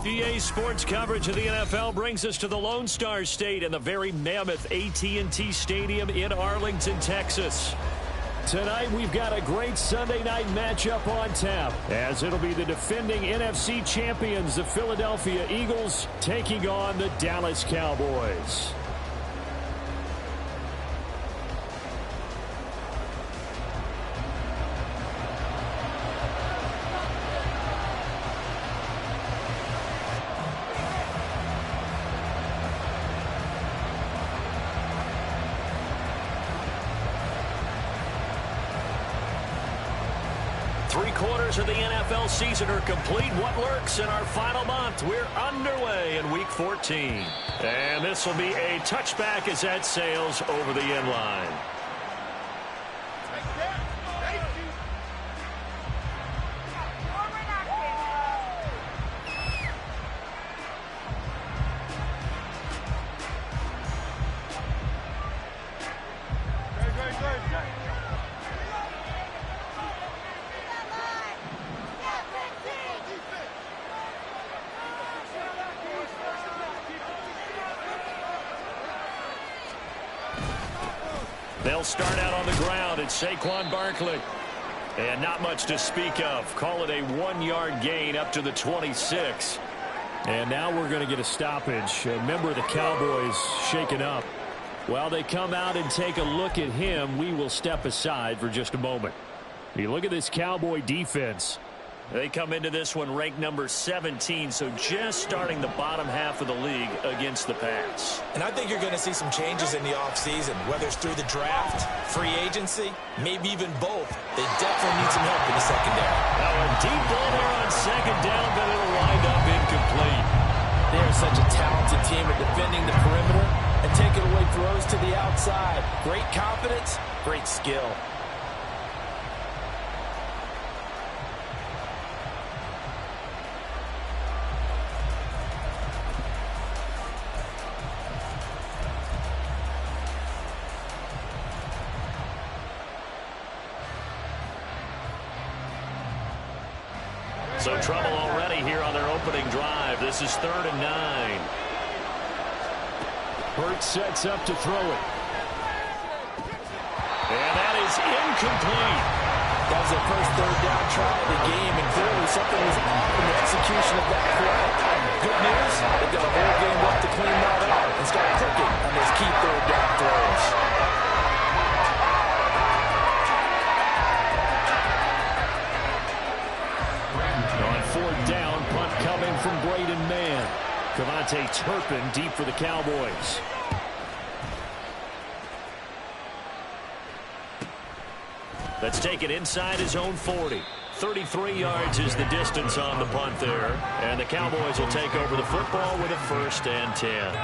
EA Sports coverage of the NFL brings us to the Lone Star State and the very mammoth AT&T Stadium in Arlington, Texas. Tonight, we've got a great Sunday night matchup on tap, as it'll be the defending NFC champions, the Philadelphia Eagles, taking on the Dallas Cowboys. Three-quarters of the NFL season are complete. What lurks in our final month? We're underway in Week 14. And this will be a touchback as that sails over the end line. They'll start out on the ground. It's Saquon Barkley. And not much to speak of. Call it a 1-yard gain up to the 26. And now we're going to get a stoppage. A member of the Cowboys shaken up. While they come out and take a look at him, we will step aside for just a moment. You look at this Cowboy defense. They come into this one ranked number 17, so just starting the bottom half of the league against the pass. And I think you're going to see some changes in the offseason, whether it's through the draft, free agency, maybe even both. They definitely need some help in the secondary. Now a deep ball there on second down, but it'll wind up incomplete. They're such a talented team at defending the perimeter and taking away throws to the outside. Great confidence, great skill. So trouble already here on their opening drive. This is 3rd and 9. Hurts sets up to throw it. And that is incomplete. That was their first third down try of the game, and clearly something was off in the execution of that play. Good news, they've got a whole game left to clean that up and start cooking on those key third down throws. Down, punt coming from Braden Mann. Cavante Turpin deep for the Cowboys. Let's take it inside his own 40. 33 yards is the distance on the punt there. And the Cowboys will take over the football with a 1st and 10.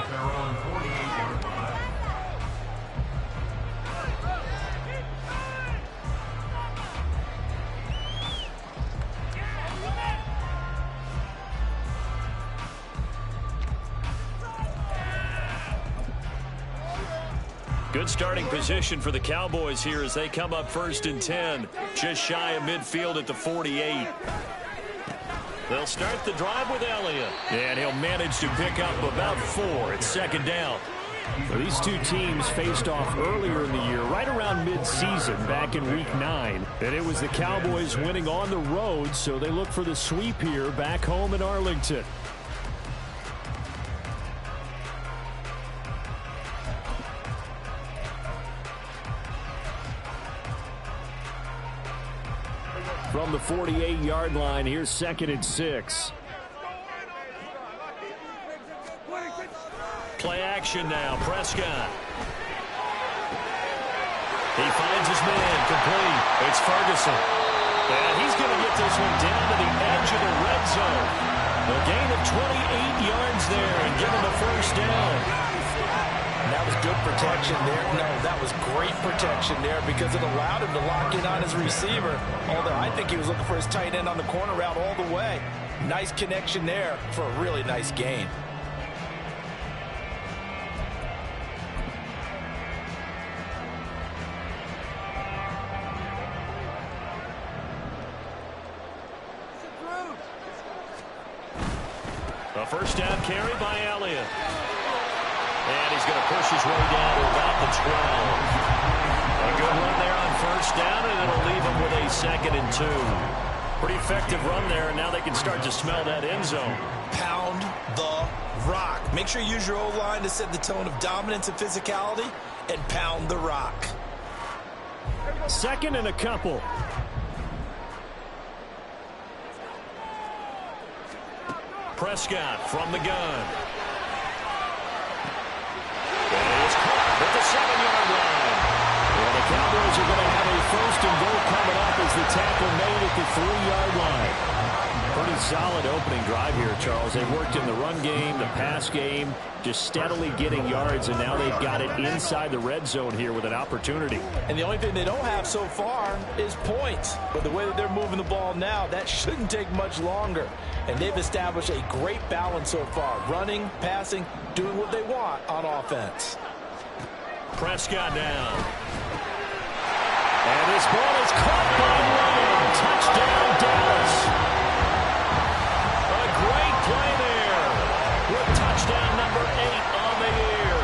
Good starting position for the Cowboys here as they come up 1st and 10. Just shy of midfield at the 48. They'll start the drive with Elliott. And he'll manage to pick up about 4 at 2nd down. So these two teams faced off earlier in the year, right around mid-season, back in Week 9. And it was the Cowboys winning on the road, so they look for the sweep here back home in Arlington. From the 48-yard line, here's 2nd and 6. Play action now, Prescott. He finds his man, complete. It's Ferguson. And he's going to get this one down to the edge of the red zone. A gain of 28 yards there and give him a 1st down. That was good protection there. No, that was great protection there because it allowed him to lock in on his receiver. Although I think he was looking for his tight end on the corner route all the way. Nice connection there for a really nice gain. A first down carry by Elliott. And he's going to push his way down to about the 12. A good run there on first down, and it'll leave him with a 2nd and 2. Pretty effective run there, and now they can start to smell that end zone. Pound the rock. Make sure you use your O-line to set the tone of dominance and physicality, and pound the rock. 2nd and a couple. Prescott from the gun. And he is caught at the 7-yard line. Well, the Cowboys are going to have a 1st and goal coming up as the tackle made at the 3-yard line. Pretty solid opening drive here, Charles. They worked in the run game, the pass game, just steadily getting yards, and now they've got it inside the red zone here with an opportunity. And the only thing they don't have so far is points. But the way that they're moving the ball now, that shouldn't take much longer. And they've established a great balance so far. Running, passing, doing what they want on offense. Prescott down. And this ball is caught by Lamb. Touchdown, Dallas. A great play there. With touchdown number 8 on the year.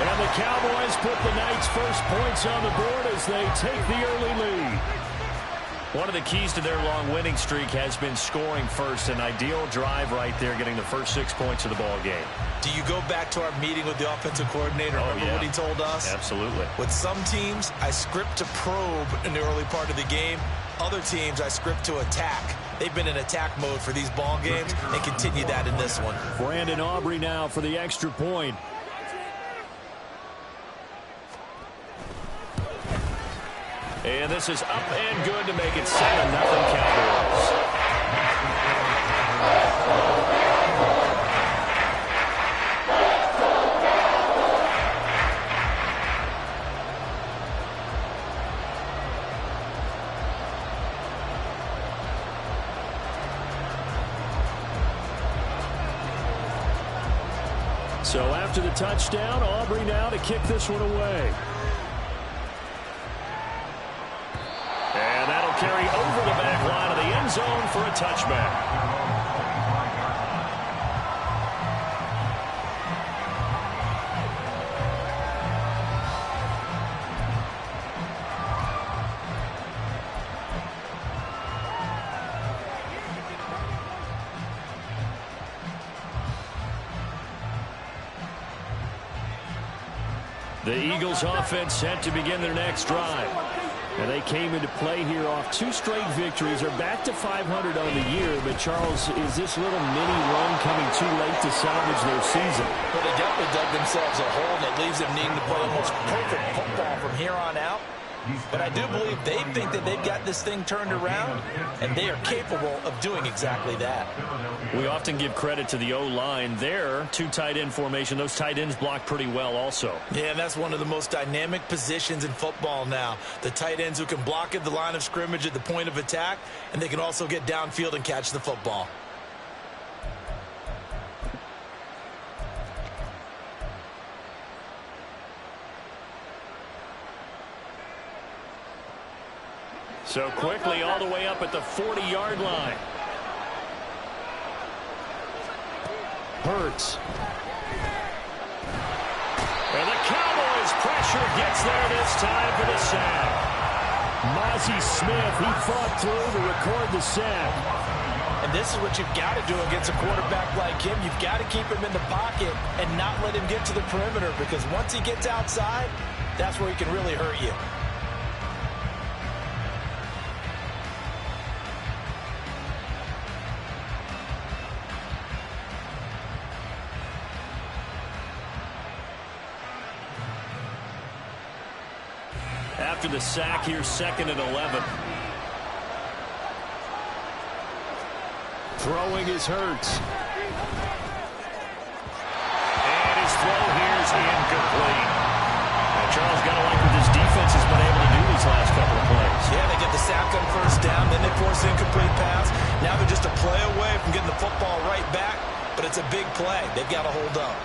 And the Cowboys put the night's first points on the board as they take the early lead. One of the keys to their long winning streak has been scoring first. An ideal drive right there, getting the first 6 points of the ball game. Do you go back to our meeting with the offensive coordinator? Remember what he told us? Absolutely. With some teams, I script to probe in the early part of the game. Other teams, I script to attack. They've been in attack mode for these ball games and continue that in this one. Brandon Aubrey now for the extra point. And this is up and good to make it 7-0 Cowboys. So after the touchdown, Aubrey now to kick this one away. And that'll carry over the back line of the end zone for a touchback. The Eagles offense set to begin their next drive. And they came into play here off 2 straight victories. They're back to 500 on the year. But, Charles, is this little mini run coming too late to salvage their season? Well, they definitely dug themselves a hole that leaves them needing to play almost perfect football from here on out. But I do believe they think that they've got this thing turned around, and they are capable of doing exactly that. We often give credit to the O-line there. 2 tight end formation. Those tight ends block pretty well also. Yeah, and that's one of the most dynamic positions in football now. The tight ends who can block at the line of scrimmage at the point of attack, and they can also get downfield and catch the football. So quickly all the way up at the 40-yard line. Hurts. And the Cowboys pressure gets there this time for the sack. Mozzie Smith, he fought through to record the sack. And this is what you've got to do against a quarterback like him. You've got to keep him in the pocket and not let him get to the perimeter, because once he gets outside, that's where he can really hurt you. After the sack here, 2nd and 11. Throwing is Hurts. And his throw here is incomplete. Now, Charles, got to like what this defense has been able to do these last couple of plays. Yeah, they get the sack on first down, then they force an incomplete pass. Now they're just a play away from getting the football right back, but it's a big play. They've got to hold up.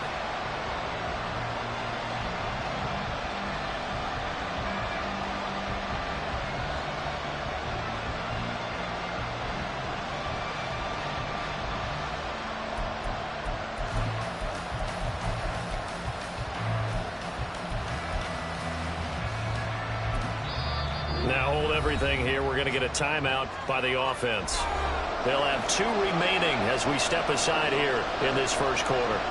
Now hold everything here. We're going to get a timeout by the offense. They'll have 2 remaining as we step aside here in this first quarter.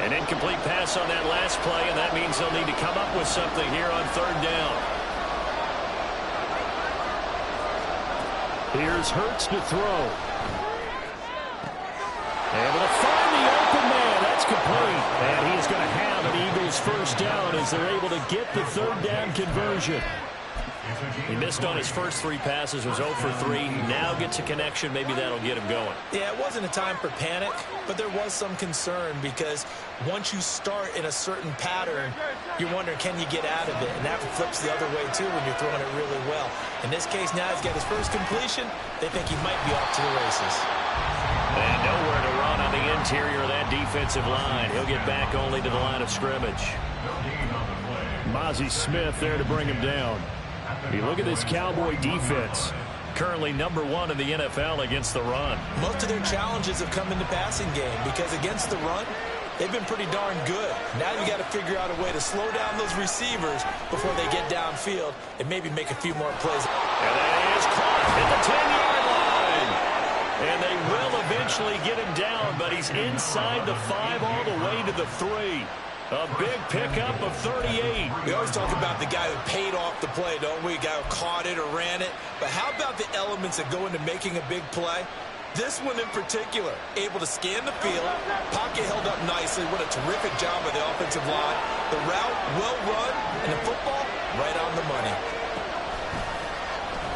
An incomplete pass on that last play, and that means they'll need to come up with something here on 3rd down. Here's Hurts to throw. Able to find the open man. That's complete. And he's going to have an Eagles first down as they're able to get the 3rd down conversion. He missed on his first 3 passes, was 0 for 3. Now gets a connection. Maybe that'll get him going. Yeah, it wasn't a time for panic, but there was some concern because once you start in a certain pattern, you're wondering, can you get out of it? And that flips the other way, too, when you're throwing it really well. In this case, now he's got his first completion. They think he might be off to the races. And nowhere to run on the interior of that defensive line. He'll get back only to the line of scrimmage. Mozzie Smith there to bring him down. You look at this Cowboy defense, currently #1 in the NFL against the run. Most of their challenges have come in the passing game because against the run, they've been pretty darn good. Now you got to figure out a way to slow down those receivers before they get downfield and maybe make a few more plays. And that is caught at the 10-yard line. And they will eventually get him down, but he's inside the 5 all the way to the 3. A big pickup of 38. We always talk about the guy who paid off the play, don't we? The guy who caught it or ran it. But how about the elements that go into making a big play? This one in particular, able to scan the field, pocket held up nicely. What a terrific job by the offensive line. The route, well run, and the football, right on the money.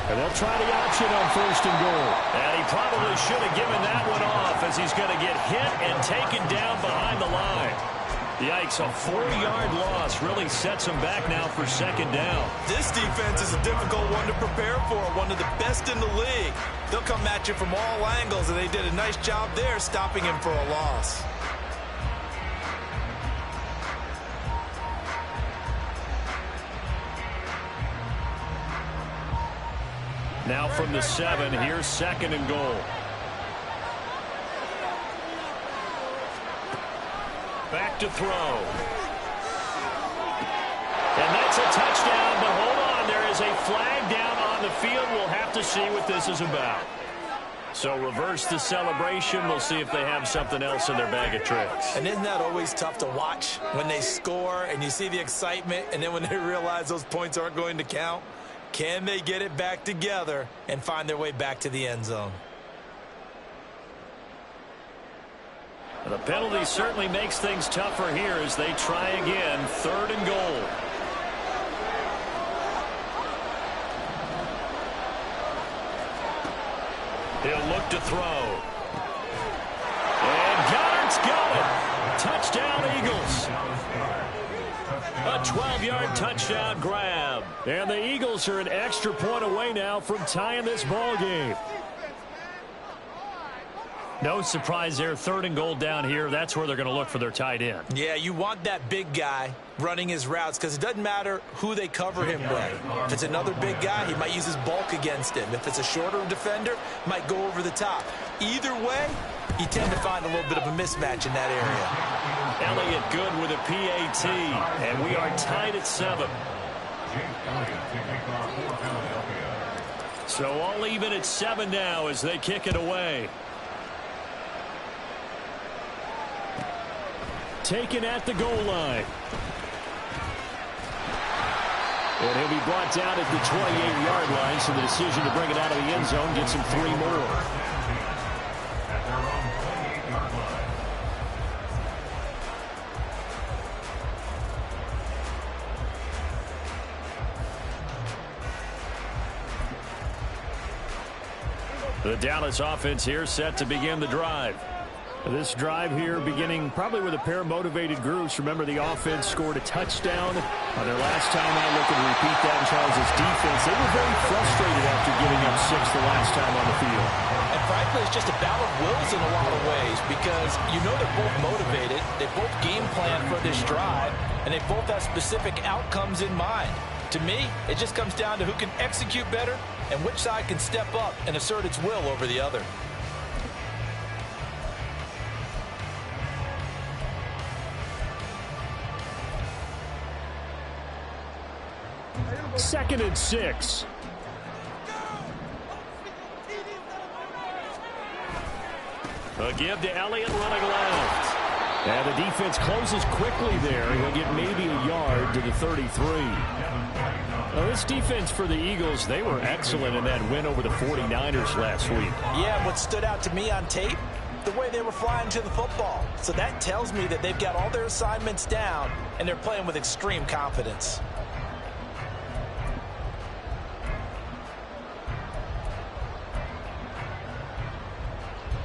And they'll try the option on 1st and goal. And he probably should have given that one off as he's going to get hit and taken down behind the line. Yikes, a 4-yard loss really sets him back now for 2nd down. This defense is a difficult one to prepare for, one of the best in the league. They'll come at you from all angles, and they did a nice job there stopping him for a loss. Now from the 7, here's 2nd and goal. Back to throw. And that's a touchdown, but hold on. There is a flag down on the field. We'll have to see what this is about. So reverse the celebration. We'll see if they have something else in their bag of tricks. And isn't that always tough to watch when they score and you see the excitement, and then when they realize those points aren't going to count? Can they get it back together and find their way back to the end zone? The penalty certainly makes things tougher here as they try again. 3rd and goal. He'll look to throw. And Goddard's got it. Touchdown, Eagles. A 12-yard touchdown grab. And the Eagles are an extra point away now from tying this ball game. No surprise there. 3rd and goal down here. That's where they're going to look for their tight end. Yeah, you want that big guy running his routes because it doesn't matter who they cover him with. If it's another big guy, he might use his bulk against him. If it's a shorter defender, might go over the top. Either way, you tend to find a little bit of a mismatch in that area. Elliott good with a PAT, and we are tied at 7. So all even at 7 now as they kick it away. Taken at the goal line. And he'll be brought down at the 28-yard line, so the decision to bring it out of the end zone gets him 3 more. The Dallas offense here set to begin the drive. This drive here beginning probably with a pair of motivated groups. Remember, the offense scored a touchdown on their last time out. Looking to repeat that in Charles' defense. They were very frustrated after giving up 6 the last time on the field. And frankly, it's just a battle of wills in a lot of ways because you know they're both motivated. They both game plan for this drive, and they both have specific outcomes in mind. To me, it just comes down to who can execute better and which side can step up and assert its will over the other. Second and 6. A give to Elliott running left. And the defense closes quickly there. He'll get maybe a yard to the 33. Now, this defense for the Eagles, they were excellent in that win over the 49ers last week. Yeah, what stood out to me on tape, the way they were flying to the football. So that tells me that they've got all their assignments down, and they're playing with extreme confidence.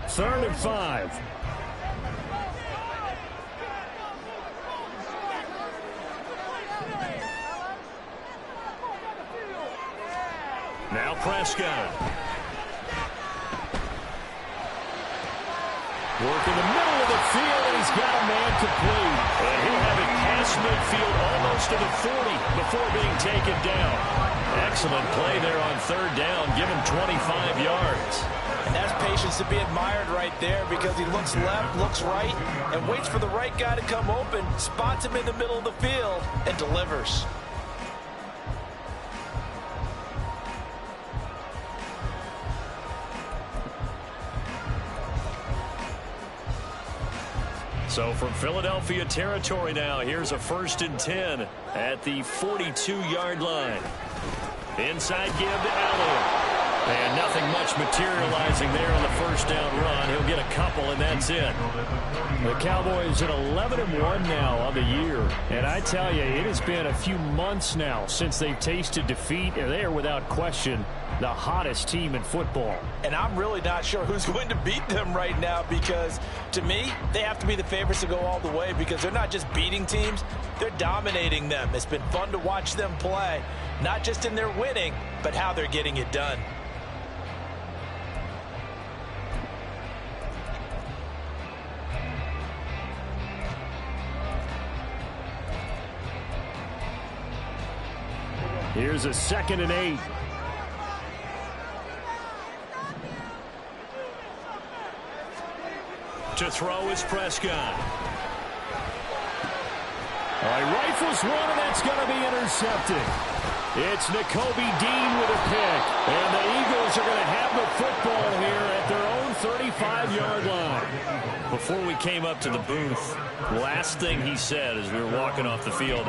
Third and 5. Now Prescott. Work in the middle of the field, and he's got a man complete. And he'll have it past midfield almost to the 40 before being taken down. Excellent play there on third down. Give him 25 yards. And that's patience to be admired right there, because he looks left, looks right, and waits for the right guy to come open, spots him in the middle of the field, and delivers. So from Philadelphia territory now, here's a 1st and 10 at the 42-yard line. Inside give to Elliott. And nothing much materializing there on the first down run. He'll get a couple, and that's it. The Cowboys at 11-1 now on the year. And I tell you, it has been a few months now since they've tasted defeat, and they are without question the hottest team in football. And I'm really not sure who's going to beat them right now, because to me, they have to be the favorites to go all the way, because they're not just beating teams, they're dominating them. It's been fun to watch them play, not just in their winning, but how they're getting it done. Here's a 2nd and 8. To throw is Prescott. He rifles one, and that's going to be intercepted. It's Nakobe Dean with a pick. And the Eagles are going to have the football here at their own 35-yard line. Before we came up to the booth, last thing he said as we were walking off the field,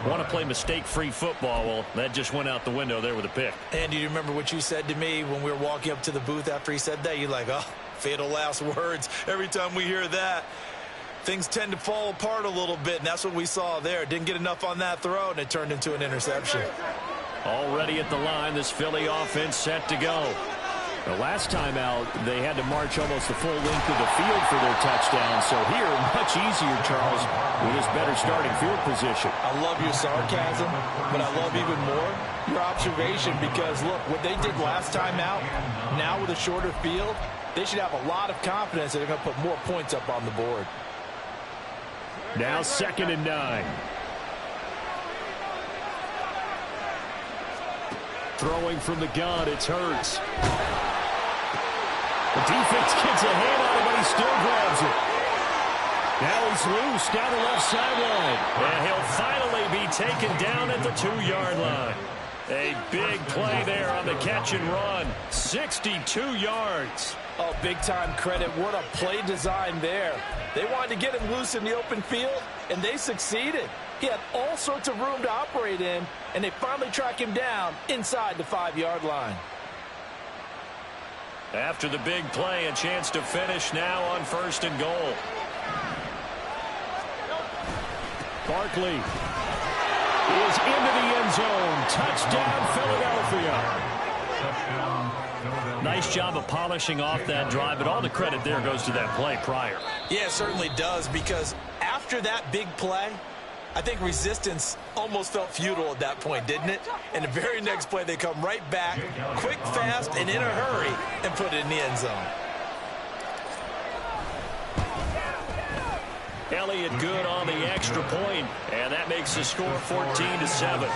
want to play mistake-free football. Well, that just went out the window there with a pick. And do you remember what you said to me when we were walking up to the booth after he said that? You're like, oh, fatal last words. Every time we hear that, things tend to fall apart a little bit, and that's what we saw there. Didn't get enough on that throw, and it turned into an interception. Already at the line, this Philly offense set to go. The last time out, they had to march almost the full length of the field for their touchdown. So here, much easier, Charles, with his better starting field position. I love your sarcasm, but I love even more your observation, because, look, what they did last time out, now with a shorter field, they should have a lot of confidence that they're going to put more points up on the board. Now 2nd and 9. Throwing from the gun, it's Hurts. The defense gets a hand on it, but he still grabs it. Now he's loose down the left sideline. And he'll finally be taken down at the 2-yard line. A big play there on the catch and run. 62 yards. Oh, big-time credit. What a play design there. They wanted to get him loose in the open field, and they succeeded. He had all sorts of room to operate in, and they finally track him down inside the 5-yard line. After the big play, a chance to finish now on 1st and goal. Barkley is into the end zone. Touchdown, Philadelphia. Nice job of polishing off that drive, but all the credit there goes to that play prior. Yeah, it certainly does, because after that big play, I think resistance almost felt futile at that point, didn't it? And the very next play, they come right back, quick, fast, and in a hurry, and put it in the end zone. Elliott good on the extra point, and that makes the score 14-7.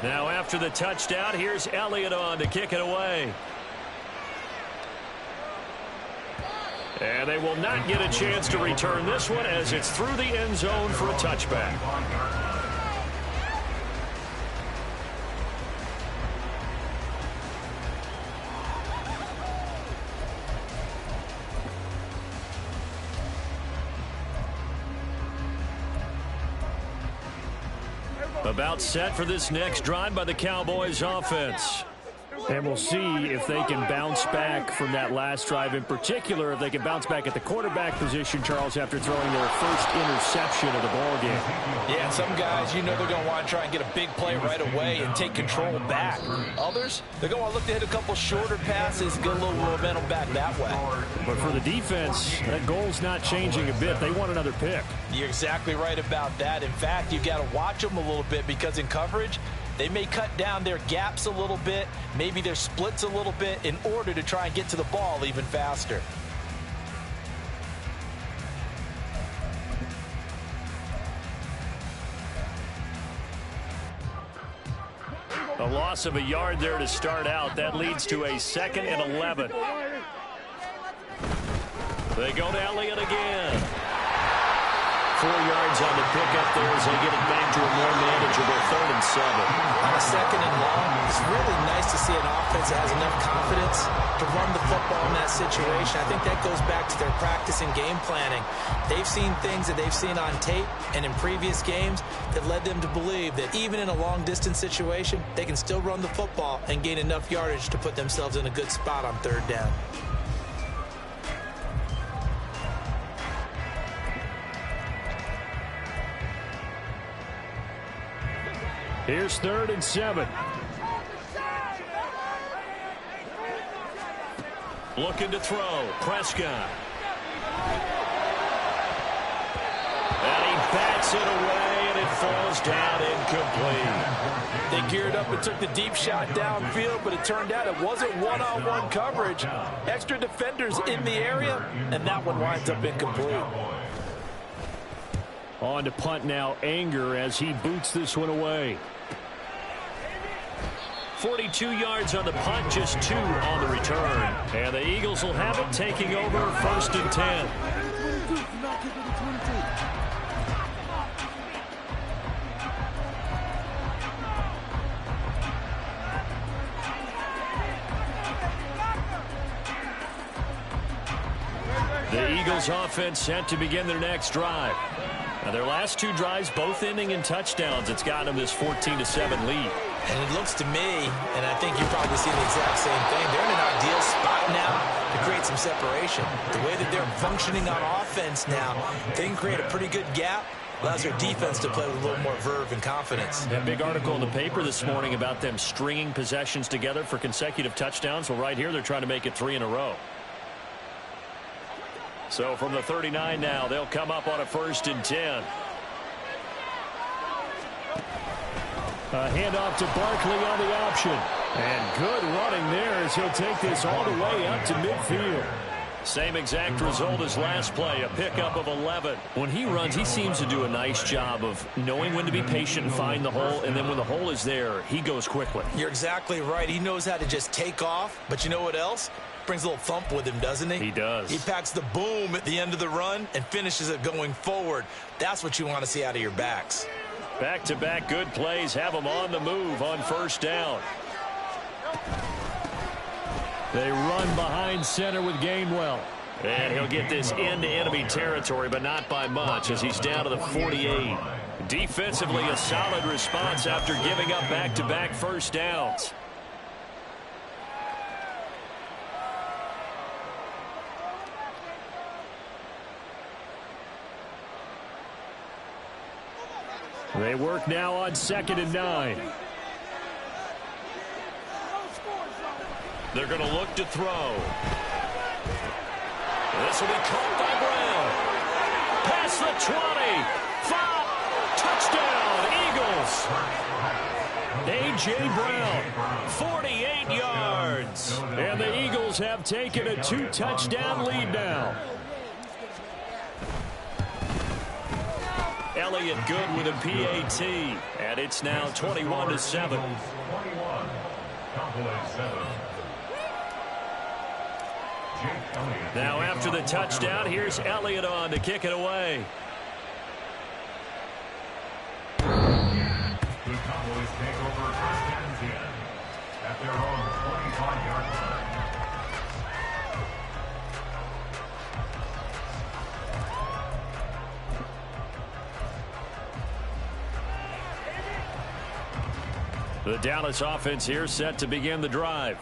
Now after the touchdown, here's Elliott on to kick it away. And they will not get a chance to return this one as it's through the end zone for a touchback. About set for this next drive by the Cowboys offense. And we'll see if they can bounce back from that last drive, in particular if they can bounce back at the quarterback position, Charles, after throwing their first interception of the ball game. Yeah, some guys, you know they're going to want to try and get a big play right away and take control back. Others, they're going to look to hit a couple shorter passes, get a little momentum back that way. But for the defense, that goal's not changing a bit. They want another pick. You're exactly right about that. In fact, you've got to watch them a little bit because in coverage, they may cut down their gaps a little bit, maybe their splits a little bit in order to try and get to the ball even faster. A loss of a yard there to start out. That leads to a 2nd and 11. They go to Elliott again. 4 yards on the pickup there as they get it back to a more manageable 3rd and 7. On a 2nd and long, it's really nice to see an offense that has enough confidence to run the football in that situation. I think that goes back to their practice and game planning. They've seen things that they've seen on tape and in previous games that led them to believe that even in a long-distance situation, they can still run the football and gain enough yardage to put themselves in a good spot on 3rd down. Here's 3rd and 7. Looking to throw. Prescott. And he bats it away, and it falls down incomplete. They geared up and took the deep shot downfield, but it turned out it wasn't one-on-one coverage. Extra defenders in the area, and that one winds up incomplete. On to punt now, Anger, as he boots this one away. 42 yards on the punt, just 2 on the return. And the Eagles will have it, taking over 1st and 10. The Eagles offense set to begin their next drive. Now their last 2 drives, both ending in touchdowns. It's gotten them this 14-7 lead. And it looks to me, and I think you probably see the exact same thing, they're in an ideal spot now to create some separation. The way that they're functioning on offense now, they can create a pretty good gap. Allows their defense to play with a little more verve and confidence. That big article in the paper this morning about them stringing possessions together for consecutive touchdowns. Well, right here, they're trying to make it 3 in a row. So from the 39 now, they'll come up on a 1st and 10. A handoff to Barkley on the option. And good running there as he'll take this all the way up to midfield. Same exact result as last play, a pickup of 11. When he runs, he seems to do a nice job of knowing when to be patient and find the hole, and then when the hole is there, he goes quickly. You're exactly right. He knows how to just take off, but you know what else? Brings a little thump with him, doesn't he? He does. He packs the boom at the end of the run and finishes it going forward. That's what you want to see out of your backs. Back-to-back good plays have them on the move on 1st down. They run behind center with Gainwell. And he'll get this into enemy territory, but not by much as he's down to the 48. Defensively, a solid response after giving up back-to-back 1st downs. They work now on 2nd and 9. They're going to look to throw. This will be caught by Brown. Past the 20. 5. Touchdown, Eagles. A.J. Brown, 48 yards. And the Eagles have taken a 2-touchdown lead now. Elliott good with a PAT. And it's now 21-7. Now after the touchdown, here's Elliott on to kick it away. The Cowboys take over first and 10 at their own 25-yard line. The Dallas offense here set to begin the drive.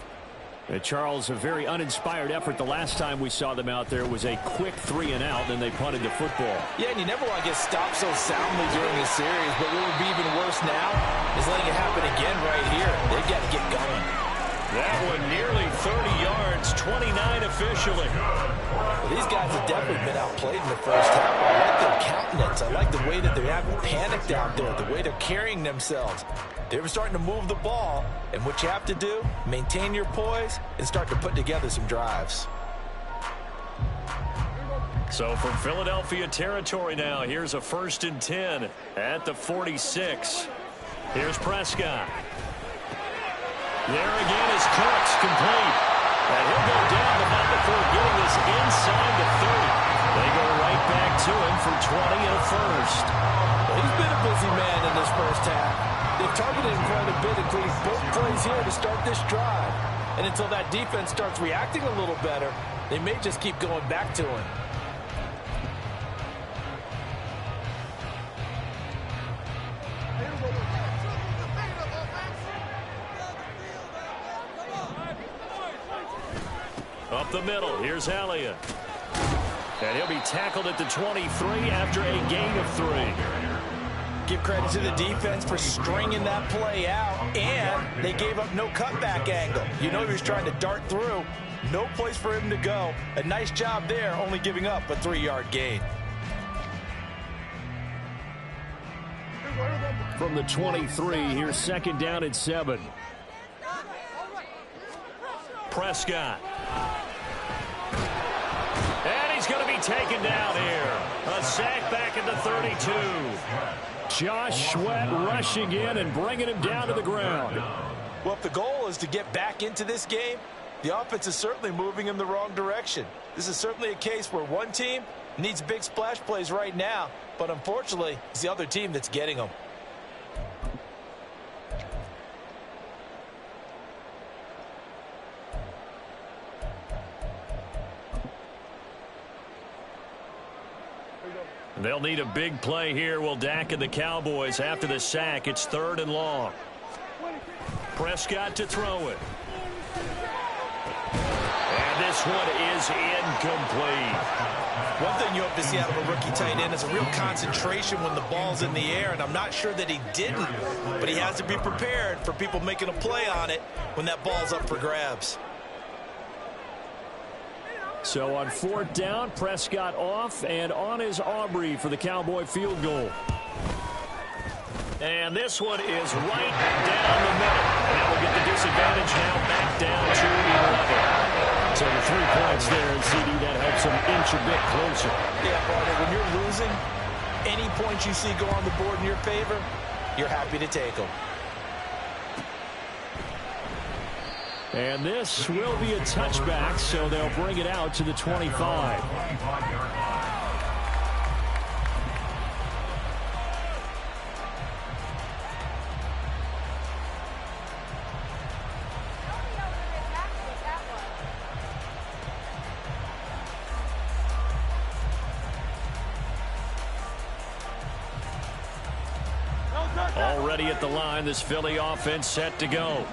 Charles, a very uninspired effort the last time we saw them out there. It was a quick 3-and-out, and they punted the football. Yeah, and you never want to get stopped so soundly during a series, but what would be even worse now is letting it happen again right here. They've got to get going. That one nearly 30 yards, 29 officially. Well, these guys have definitely been outplayed in the first half. I like their countenance. I like the way that they haven't panicked out there, the way they're carrying themselves. They were starting to move the ball, and what you have to do, maintain your poise and start to put together some drives. So from Philadelphia territory now, here's a 1st and 10 at the 46. Here's Prescott. There again is Cooks, complete. And he'll go down the line before getting this inside the 30. They go right back to him for 20 and a first. Well, he's been a busy man in this first half. They've targeted him quite a bit, including both plays here to start this drive. And until that defense starts reacting a little better, they may just keep going back to him. Up the middle, here's Elliott. And he'll be tackled at the 23 after a gain of 3. Give credit to the defense for stringing that play out, and they gave up no cutback angle. You know he was trying to dart through. No place for him to go. A nice job there, only giving up a 3-yard gain. From the 23, here's 2nd down and 7. Prescott. And he's going to be taken down here. A sack back at the 32. Josh Sweat rushing in and bringing him down to the ground. Well, if the goal is to get back into this game, the offense is certainly moving in the wrong direction. This is certainly a case where one team needs big splash plays right now, but unfortunately, it's the other team that's getting them. They'll need a big play here. Will Dak and the Cowboys after the sack. It's 3rd and long. Prescott to throw it. And this one is incomplete. One thing you hope to see out of a rookie tight end is a real concentration when the ball's in the air, and I'm not sure that he didn't, but he has to be prepared for people making a play on it when that ball's up for grabs. So on 4th down, Prescott off, and on is Aubrey for the Cowboy field goal. And this one is right down the middle. And that will get the disadvantage now back down to 11. So the 3 points there, and CD, that helps them inch a bit closer. Yeah, Barney, when you're losing, any points you see go on the board in your favor, you're happy to take them. And this will be a touchback, so they'll bring it out to the 25. Already at the line, this Philly offense set to go.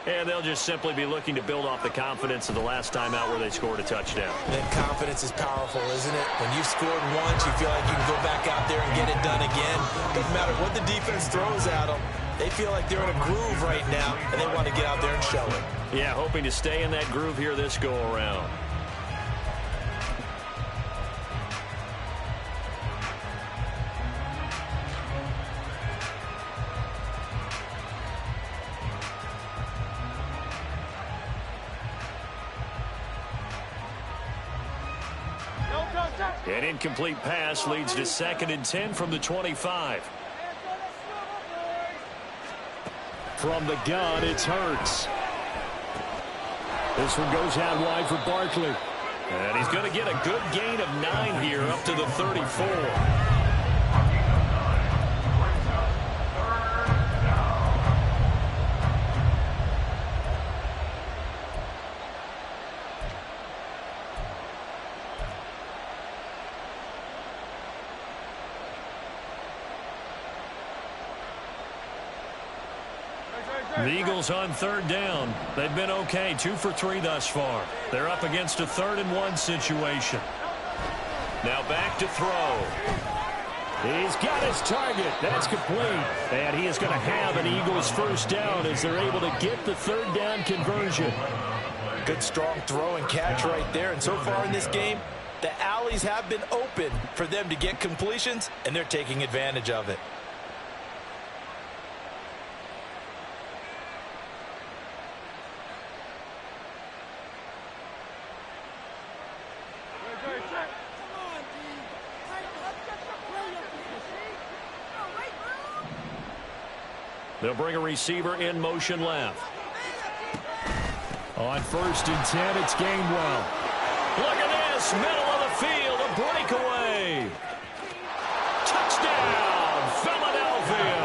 And they'll just simply be looking to build off the confidence of the last time out where they scored a touchdown. Then confidence is powerful, isn't it? When you've scored once, you feel like you can go back out there and get it done again. Doesn't matter what the defense throws at them. They feel like they're in a groove right now, and they want to get out there and show it. Yeah, hoping to stay in that groove here this go-around. An incomplete pass leads to 2nd and 10 from the 25. From the gun, it's Hurts. This one goes out wide for Barkley. And he's going to get a good gain of 9 here up to the 34. The Eagles on 3rd down. They've been okay, 2 for 3 thus far. They're up against a 3rd and 1 situation. Now back to throw. He's got his target. That's complete. And he is going to have an Eagles first down as they're able to get the 3rd down conversion. Good strong throw and catch right there. And so far in this game, the alleys have been open for them to get completions, and they're taking advantage of it. They'll bring a receiver in motion left. On 1st and 10, it's Gainwell. Look at this, middle of the field, a breakaway. Touchdown, Philadelphia.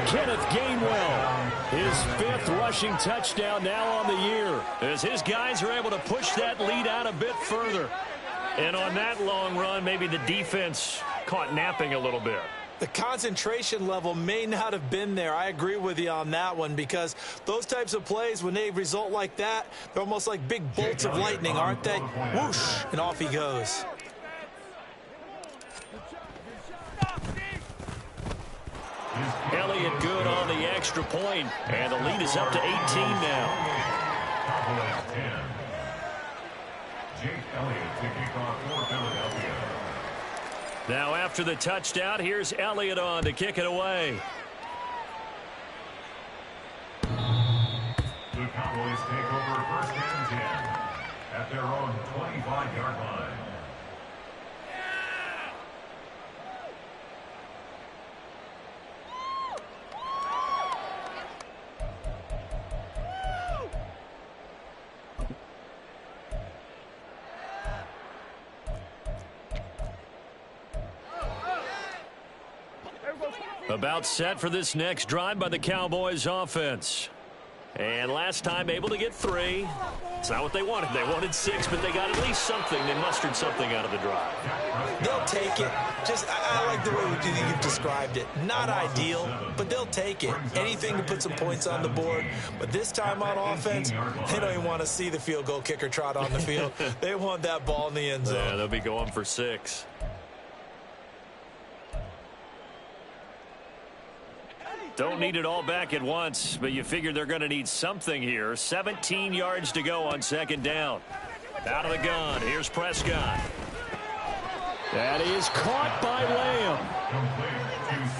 Kenneth Gainwell, his 5th rushing touchdown now on the year, as his guys are able to push that lead out a bit further. And on that long run, maybe the defense caught napping a little bit. The concentration level may not have been there. I agree with you on that one, because those types of plays, when they result like that, they're almost like big bolts of lightning, aren't they? Whoosh, and off he goes. Elliott good on the extra point, and the lead is up to 18 now. Cowboys 10. Jake Elliott to kick off for Philadelphia. Now after the touchdown, here's Elliott on to kick it away. The Cowboys take over 1st and 10 at their own 25-yard line. About set for this next drive by the Cowboys offense. And last time able to get 3. It's not what they wanted. They wanted 6, but they got at least something. They mustered something out of the drive. They'll take it. I like the way you've described it. Not ideal, but they'll take it. Anything to put some points on the board. But this time on offense, they don't even want to see the field goal kicker trot on the field. They want that ball in the end zone. Yeah, they'll be going for 6. Don't need it all back at once, but you figure they're going to need something here. 17 yards to go on 2nd down. Out of the gun, here's Prescott. That is caught by Lamb.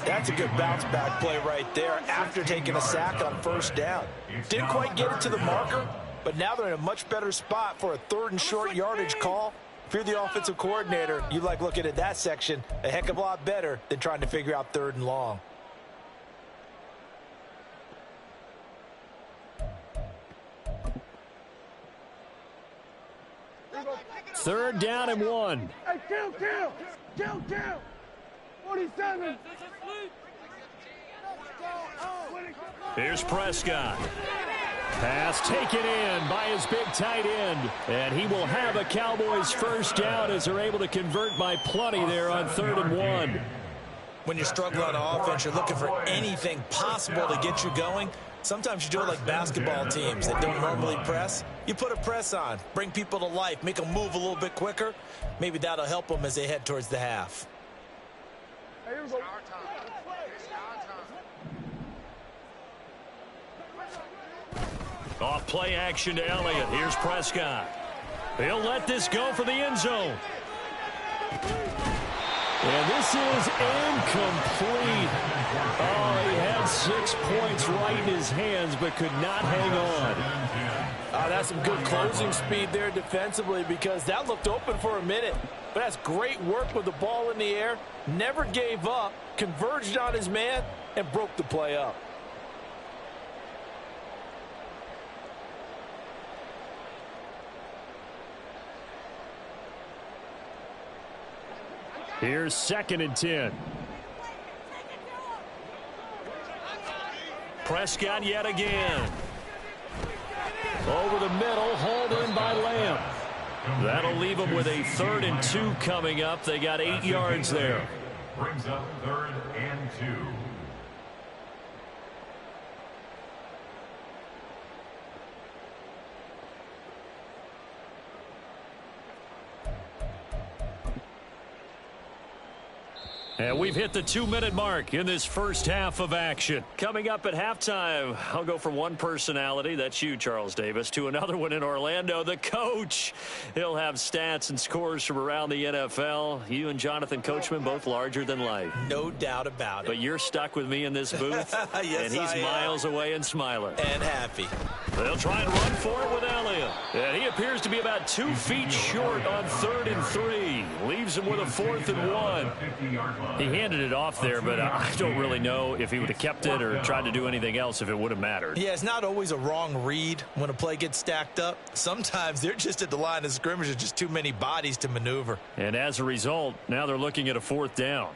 That's a good bounce back play right there after taking a sack on 1st down. Didn't quite get it to the marker, but now they're in a much better spot for a 3rd and short yardage call. If you're the offensive coordinator, you like looking at that section a heck of a lot better than trying to figure out 3rd and long. Third down and 1. Hey, kill. 47. Here's Prescott. Pass taken in by his big tight end. And he will have a Cowboys first down as they're able to convert by plenty there on 3rd and 1. When you're struggling on offense, you're looking for anything possible to get you going. Sometimes you do it like basketball teams that don't normally press. You put a press on, bring people to life, make them move a little bit quicker. Maybe that'll help them as they head towards the half. Off play action to Elliott. Here's Prescott. He'll let this go for the end zone. And this is incomplete. Oh, he had 6 points right in his hands, but could not hang on. That's some good closing speed there defensively, because that looked open for a minute. But that's great work with the ball in the air. Never gave up, converged on his man, and broke the play up. Here's 2nd and 10. Prescott yet again. Over the middle, hauled in by Lamb. That'll leave them with a 3rd and 2 coming up. They got 8 yards there. Brings up 3rd and 2. And we've hit the 2-minute mark in this first half of action. Coming up at halftime, I'll go from one personality, that's you, Charles Davis, to another one in Orlando, the coach. He'll have stats and scores from around the NFL. You and Jonathan Coachman, both larger than life. No doubt about it. But you're stuck with me in this booth, yes, and he's miles away and smiling. And happy. They'll try and run for it with Elliott. And he appears to be about 2 feet short on 3rd and 3. Leaves him with a 4th and 1. He handed it off there, but I don't really know if he would have kept it or tried to do anything else if it would have mattered. Yeah, it's not always a wrong read when a play gets stacked up. Sometimes they're just at the line of scrimmage. There's just too many bodies to maneuver. And as a result, now they're looking at a 4th down.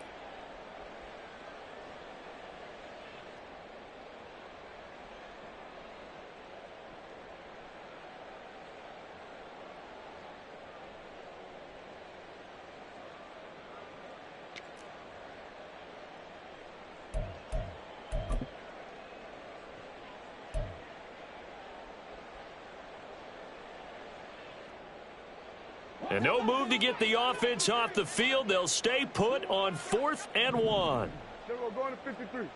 And no move to get the offense off the field. They'll stay put on 4th and 1. Going to 53.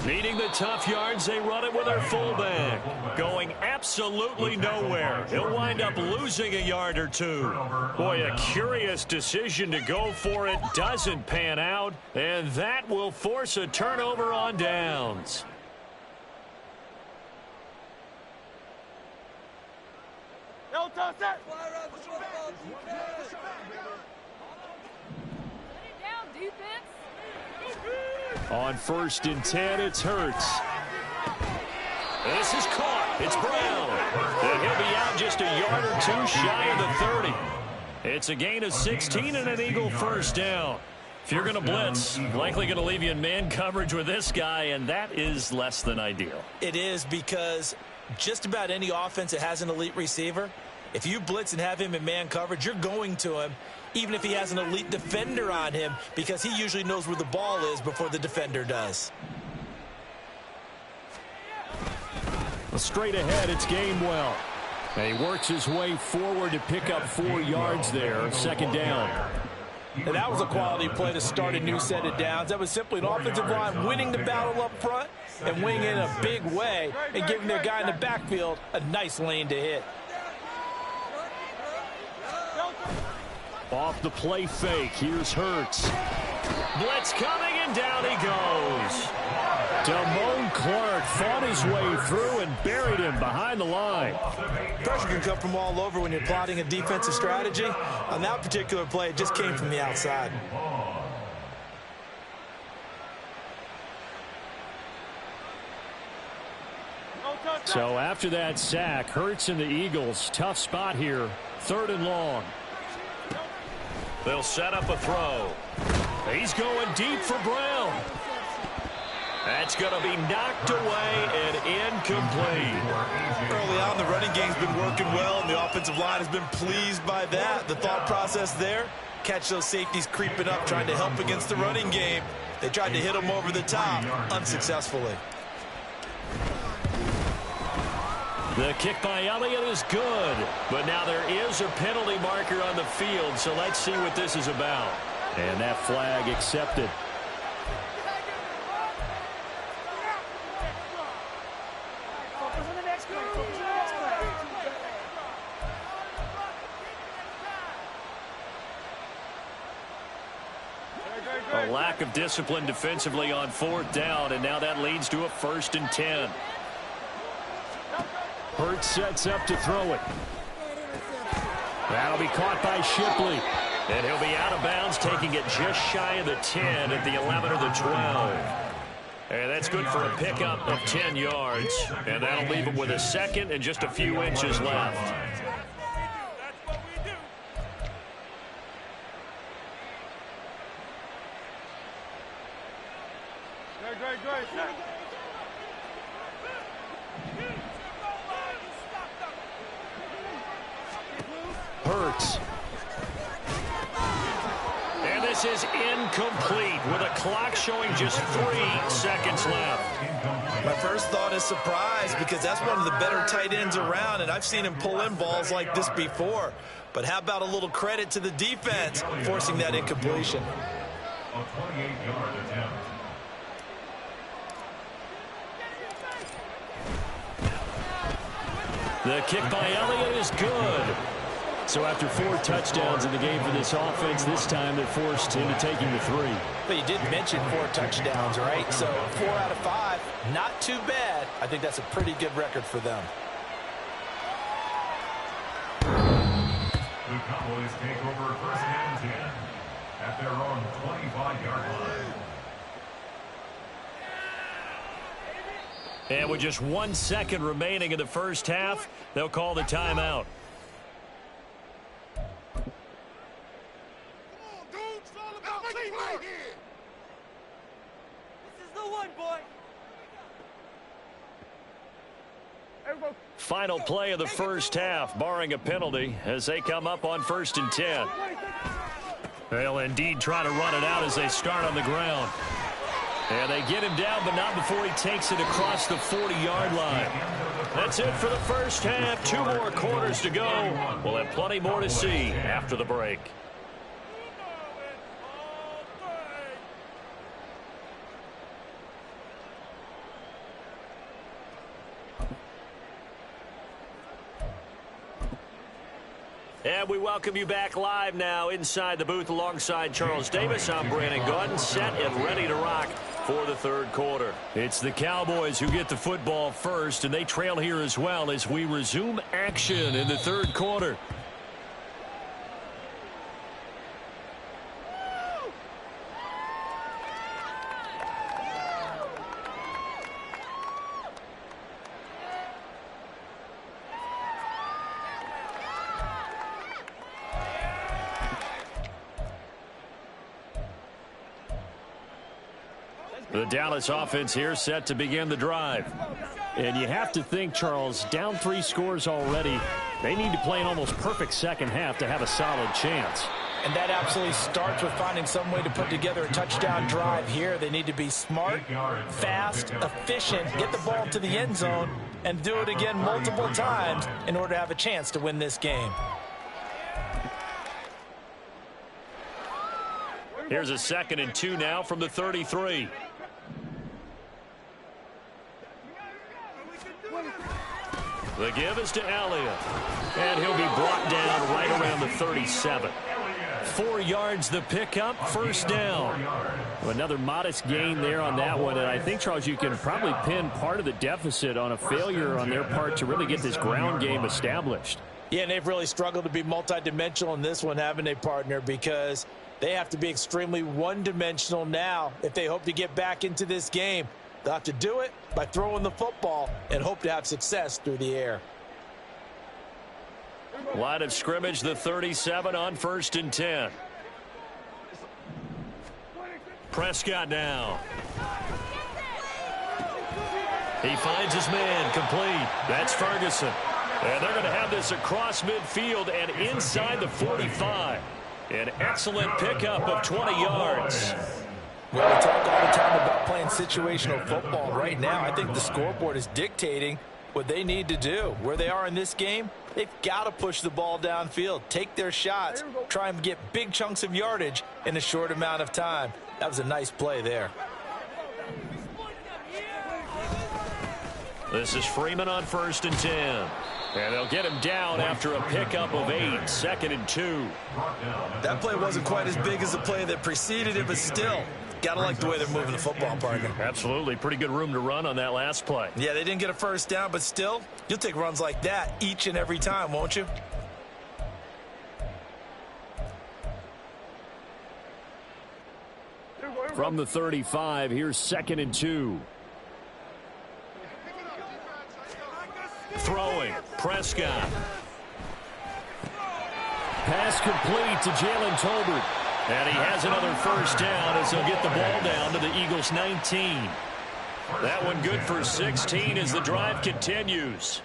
Needing the tough yards, they run it with their fullback. Going absolutely nowhere. He'll wind up losing a yard or 2. Boy, a curious decision to go for it. Doesn't pan out. And that will force a turnover on downs. On 1st and 10, it's Hurts. This is caught. It's Brown. And he'll be out just a yard or 2 shy of the 30. It's a gain of 16 and an Eagle 1st down. If you're going to blitz, likely going to leave you in man coverage with this guy, and that is less than ideal. It is, because just about any offense that has an elite receiver, if you blitz and have him in man coverage, you're going to him, even if he has an elite defender on him, because he usually knows where the ball is before the defender does. Well, straight ahead, it's Gainwell. And he works his way forward to pick up 4 yards there. 2nd down. And that was a quality play to start a new set of downs. That was simply an offensive line winning the battle up front and winning in a big way and giving their guy in the backfield a nice lane to hit. Off the play fake, here's Hurts. Blitz coming, and down he goes. Damone Clark fought his way through and buried him behind the line. Pressure can come from all over when you're plotting a defensive strategy. On that particular play, it just came from the outside. So after that sack, Hurts and the Eagles, tough spot here. 3rd and long. They'll set up a throw. He's going deep for Brown. That's going to be knocked away and incomplete. Early on, the running game's been working well, and the offensive line has been pleased by that. The thought process there, catch those safeties creeping up, trying to help against the running game. They tried to hit them over the top, unsuccessfully. The kick by Elliott is good, but now there is a penalty marker on the field, so let's see what this is about. And that flag accepted. A lack of discipline defensively on 4th down, and now that leads to a 1st and 10. Hurts sets up to throw it. That'll be caught by Shipley. And he'll be out of bounds, taking it just shy of the 10 at the 11 or the 12. And that's good for a pickup of 10 yards. And that'll leave him with a 2nd and just a few inches left. Great. Hurts. And this is incomplete with a clock showing just 3 seconds left. My first thought is surprise because that's one of the better tight ends around, and I've seen him pull in balls like this before. But how about a little credit to the defense forcing that incompletion? A 28-yard attempt. The kick by Elliott is good. So after 4 touchdowns in the game for this offense, this time they're forced into taking the 3. But you did mention 4 touchdowns, right? So 4 out of 5, not too bad. I think that's a pretty good record for them. The Cowboys take over 1st and 10 at their own 25-yard line. And with just 1 second remaining in the first half, they'll call the timeout. Final play of the first half, barring a penalty, as they come up on 1st and 10. They'll indeed try to run it out as they start on the ground. And they get him down, but not before he takes it across the 40-yard line. That's it for the first half. 2 more quarters to go. We'll have plenty more to see after the break. And we welcome you back live now inside the booth alongside Charles Davis. I'm Brandon Gaudin, set and ready to rock for the 3rd quarter. It's the Cowboys who get the football first, and they trail here as well as we resume action in the 3rd quarter. The Dallas offense here set to begin the drive. And you have to think, Charles, down 3 scores already. They need to play an almost perfect second half to have a solid chance. And that absolutely starts with finding some way to put together a touchdown drive here. They need to be smart, fast, efficient, get the ball to the end zone, and do it again multiple times in order to have a chance to win this game. Here's a 2nd and 2 now from the 33. The give is to Elliott. And he'll be brought down right around the 37. 4 yards the pickup, 1st down. Another modest gain there on that one. And I think, Charles, you can probably pin part of the deficit on a failure on their part to really get this ground game established. Yeah, and they've really struggled to be multidimensional in this one, haven't they, partner? Because they have to be extremely one-dimensional now if they hope to get back into this game. They'll have to do it by throwing the football and hope to have success through the air. Line of scrimmage, the 37 on 1st and 10. Prescott now. He finds his man, complete. That's Ferguson. And they're going to have this across midfield and inside the 45. An excellent pickup of 20 yards. Well, we talk all the time about playing situational football. Right now, I think the scoreboard is dictating what they need to do. Where they are in this game, they've got to push the ball downfield, take their shots, try and get big chunks of yardage in a short amount of time. That was a nice play there. This is Freeman on 1st and 10. And they'll get him down after a pickup of 8, 2nd and 2. That play wasn't quite as big as the play that preceded it, but still, gotta like the way they're moving the football, partner. Absolutely. Pretty good room to run on that last play. Yeah, they didn't get a first down, but still, you'll take runs like that each and every time, won't you? From the 35, here's 2nd and 2. Throwing, Prescott. Pass complete to Jalen Tolbert. And he has another first down as they'll get the ball down to the Eagles' 19. That one good for 16 as the drive continues.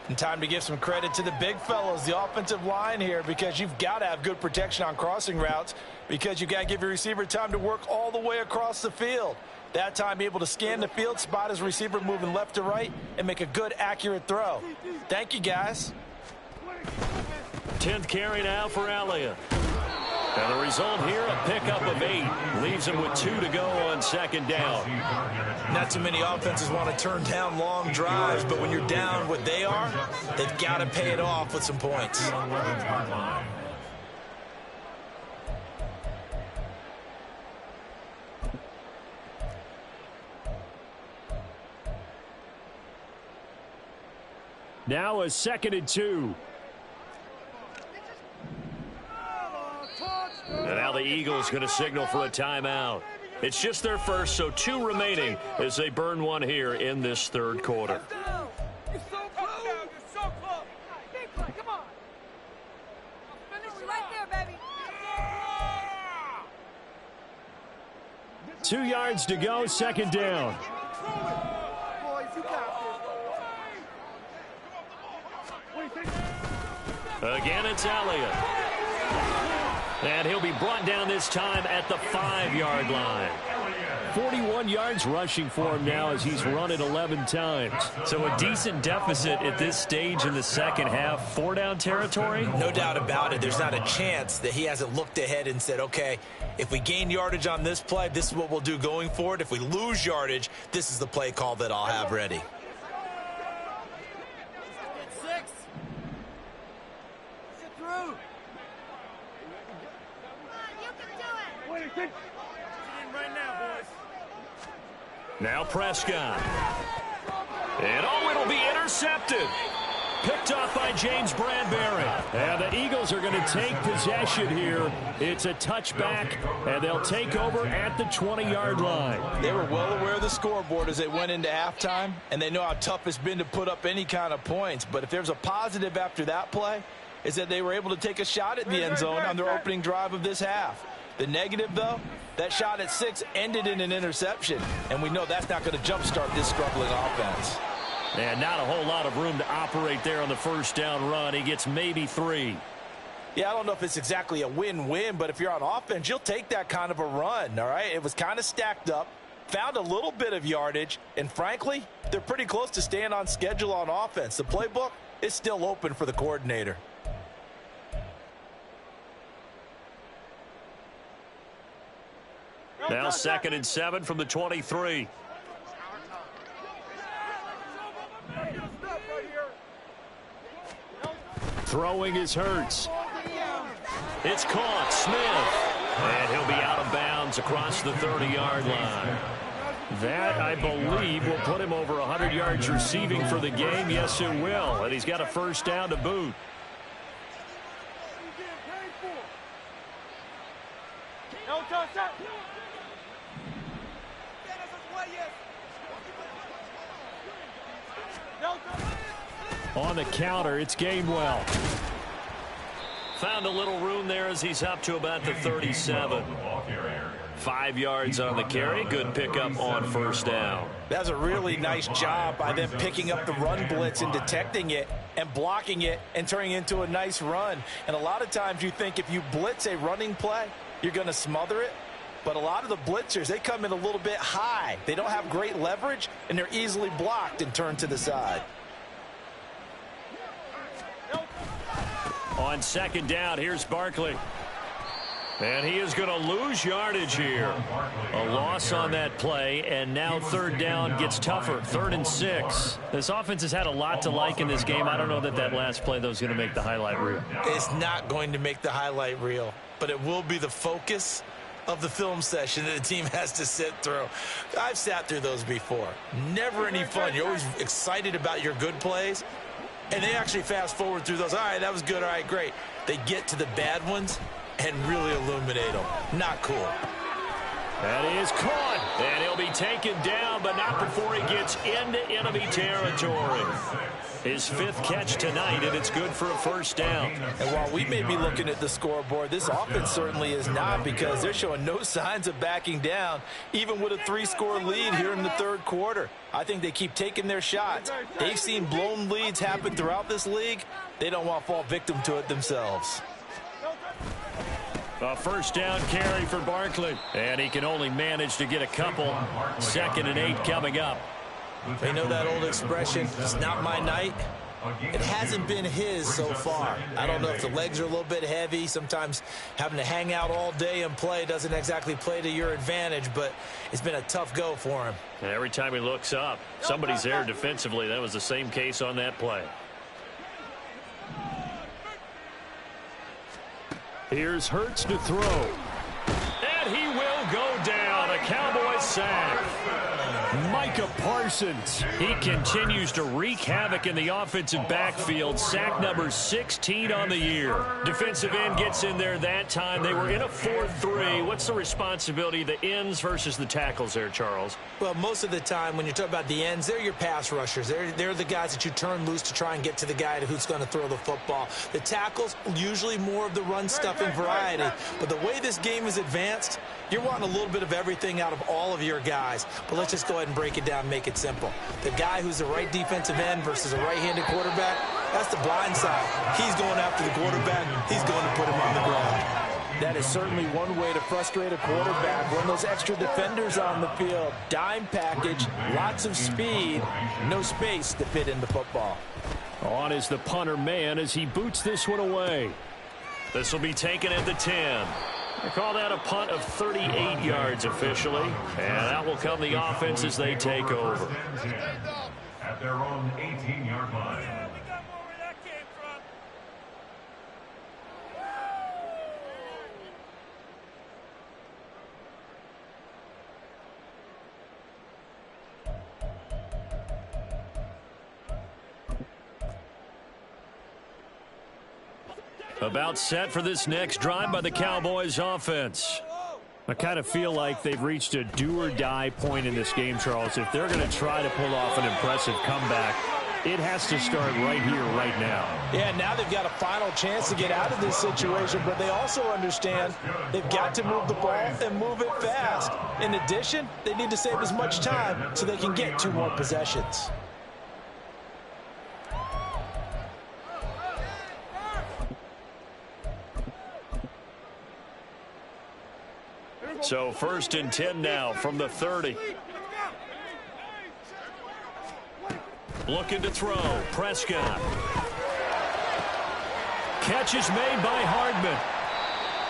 And time to give some credit to the big fellows, the offensive line here, because you've got to have good protection on crossing routes because you've got to give your receiver time to work all the way across the field. That time able to scan the field, spot his receiver moving left to right, and make a good, accurate throw. Thank you, guys. 10th carry now for Elliott. And the result here, a pickup of 8. Leaves him with 2 to go on 2nd down. Not too many offenses want to turn down long drives, but when you're down what they are, they've got to pay it off with some points. Now a 2nd and 2. And now the Eagles going to signal for a timeout. It's just their first, so 2 remaining as they burn one here in this 3rd quarter. You're so close. You're so close. Big play, come on. Finish it right there, baby. 2 yards to go, 2nd down. Boys, you got this. Again, it's Elliott. And he'll be brought down this time at the 5-yard line. 41 yards rushing for him now as he's run it 11 times. So a decent deficit at this stage in the second half. 4-down territory? No doubt about it. There's not a chance that he hasn't looked ahead and said, okay, if we gain yardage on this play, this is what we'll do going forward. If we lose yardage, this is the play call that I'll have ready. Now Prescott. And oh, it'll be intercepted. Picked off by James Bradbury. And the Eagles are going to take possession here. It's a touchback, and they'll take over at the 20-yard line. They were well aware of the scoreboard as they went into halftime, and they know how tough it's been to put up any kind of points. But if there's a positive after that play, is that they were able to take a shot at the end zone on their opening drive of this half. The negative, though, that shot at 6 ended in an interception, and we know that's not going to jumpstart this struggling offense. And not a whole lot of room to operate there on the first down run. He gets maybe 3. Yeah, I don't know if it's exactly a win-win, but if you're on offense, you'll take that kind of a run, all right? It was kind of stacked up, found a little bit of yardage, and frankly, they're pretty close to staying on schedule on offense. The playbook is still open for the coordinator. Now 2nd and 7 from the 23. Throwing is Hurts. It's caught. Smith. And he'll be out of bounds across the 30-yard line. That, I believe, will put him over 100 yards receiving for the game. Yes, it will. And he's got a first down to boot. On the counter, it's Gainwell. Found a little room there as he's up to about the 37. 5 yards on the carry. Good pickup on first down. That's a really nice job by them picking up the run blitz and detecting it and blocking it and turning it into a nice run. And a lot of times you think if you blitz a running play, you're going to smother it. But a lot of the blitzers, they come in a little bit high. They don't have great leverage, and they're easily blocked and turned to the side. On second down, here's Barkley. And he is going to lose yardage here. A loss on that play, and now third down gets tougher. 3rd and 6. This offense has had a lot to like in this game. I don't know that last play, though, is going to make the highlight reel. It's not going to make the highlight reel, but it will be the focus of the film session that the team has to sit through. I've sat through those before. Never any fun. You're always excited about your good plays, and they actually fast forward through those. All right, that was good. All right, great. They get to the bad ones and really illuminate them. Not cool. That is caught, and he'll be taken down, but not before he gets into enemy territory. His 5th catch tonight, and it's good for a first down. And while we may be looking at the scoreboard, this offense certainly is not, because they're showing no signs of backing down, even with a 3-score lead here in the 3rd quarter. I think they keep taking their shots. They've seen blown leads happen throughout this league. They don't want to fall victim to it themselves. A first down carry for Barkley, and he can only manage to get a couple. 2nd and 8 coming up. They know that old expression, it's not my night. It hasn't been his so far. I don't know if the legs are a little bit heavy. Sometimes having to hang out all day and play doesn't exactly play to your advantage, but it's been a tough go for him. And every time he looks up, somebody's there defensively. That was the same case on that play. Here's Hurts to throw. And he will go down. A Cowboys sack. Micah Parsons. He continues to wreak havoc in the offensive backfield. Sack number 16 on the year. Defensive end gets in there that time. They were in a 4-3. What's the responsibility of the ends versus the tackles there, Charles? Well, most of the time when you talk about the ends, they're your pass rushers. They're the guys that you turn loose to try and get to the guy who's going to throw the football. The tackles, usually more of the run-stuffing variety. But the way this game is advanced, you're wanting a little bit of everything out of all of your guys. But let's just go ahead and break it down and make it simple. The guy who's the right defensive end versus a right-handed quarterback, that's the blind side. He's going after the quarterback. He's going to put him on the ground. That is certainly one way to frustrate a quarterback. Run those extra defenders on the field. Dime package, lots of speed, no space to fit in the football. On is the punter man as he boots this one away. This will be taken at the 10. They call that a punt of 38 yards officially, and that will come the offense as they take over. At their own 18-yard line. About set for this next drive by the Cowboys offense. I kind of feel like they've reached a do-or-die point in this game, Charles. If they're going to try to pull off an impressive comeback, it has to start right here, right now. Yeah, now they've got a final chance to get out of this situation, but they also understand they've got to move the ball and move it fast. In addition, they need to save as much time so they can get 2 more possessions. So 1st and 10 now from the 30. Looking to throw. Prescott. Catch is made by Hardman.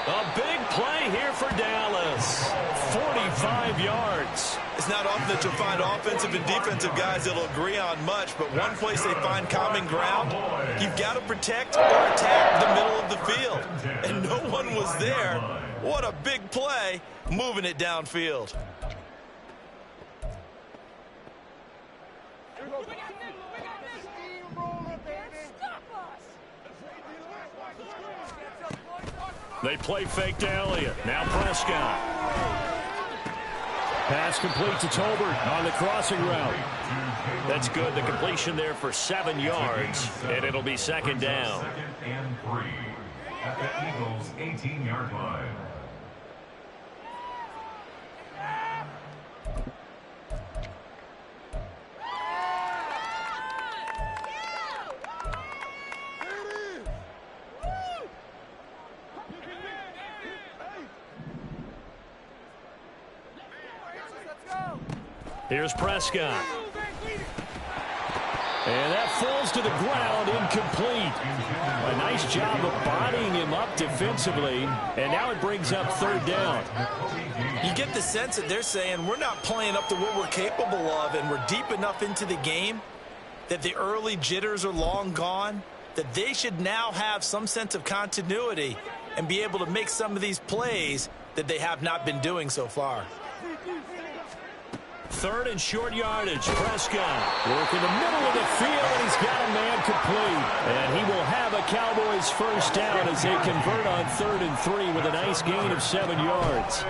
A big play here for Dallas. 45 yards. It's not often that you'll find offensive and defensive guys that'll agree on much, but one place they find common ground, you've got to protect or attack the middle of the field. And no one was there. What a big play, moving it downfield. They play fake to Elliott. Now Prescott. Pass complete to Tolbert on the crossing route. That's good. The completion there for 7 yards, and it'll be 2nd down. 2nd and 3 at the Eagles' 18-yard line. Here's Prescott. And that falls to the ground, incomplete. A nice job of bodying him up defensively, and now it brings up third down. You get the sense that they're saying we're not playing up to what we're capable of, and we're deep enough into the game that the early jitters are long gone, that they should now have some sense of continuity and be able to make some of these plays that they have not been doing so far. Third and short yardage. Prescott work in the middle of the field, and he's got a man complete. And he will have a Cowboys first down as they convert on 3rd and 3 with a nice gain of 7 yards.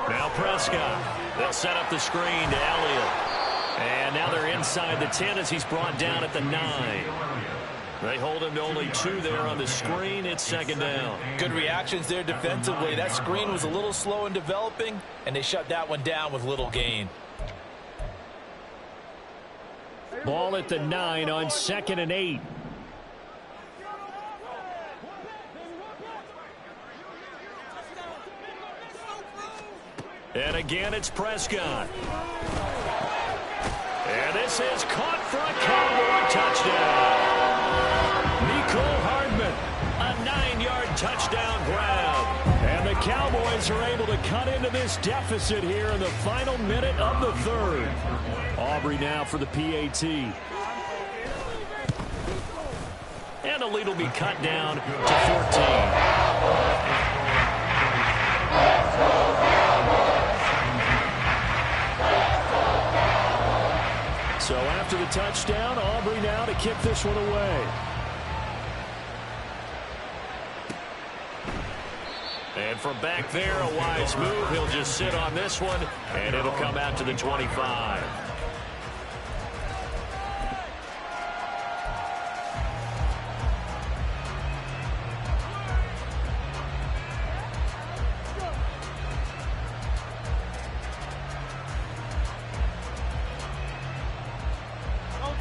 Now Prescott. They'll set up the screen to Elliott. And now they're inside the 10 as he's brought down at the 9. They hold him to only 2 there on the screen. It's second down. Good reactions there defensively. That screen was a little slow in developing, and they shut that one down with little gain. Ball at the 9 on 2nd and 8. And again, it's Prescott. And this is caught for a Cowboy touchdown. Nicole Hardman, a 9-yard touchdown grab. And the Cowboys are able to cut into this deficit here in the final minute of the 3rd. Aubrey now for the PAT. And the lead will be cut down to 14. So after the touchdown, Aubrey now to kick this one away. And from back there, a wise move. He'll just sit on this one, and it'll come out to the 25.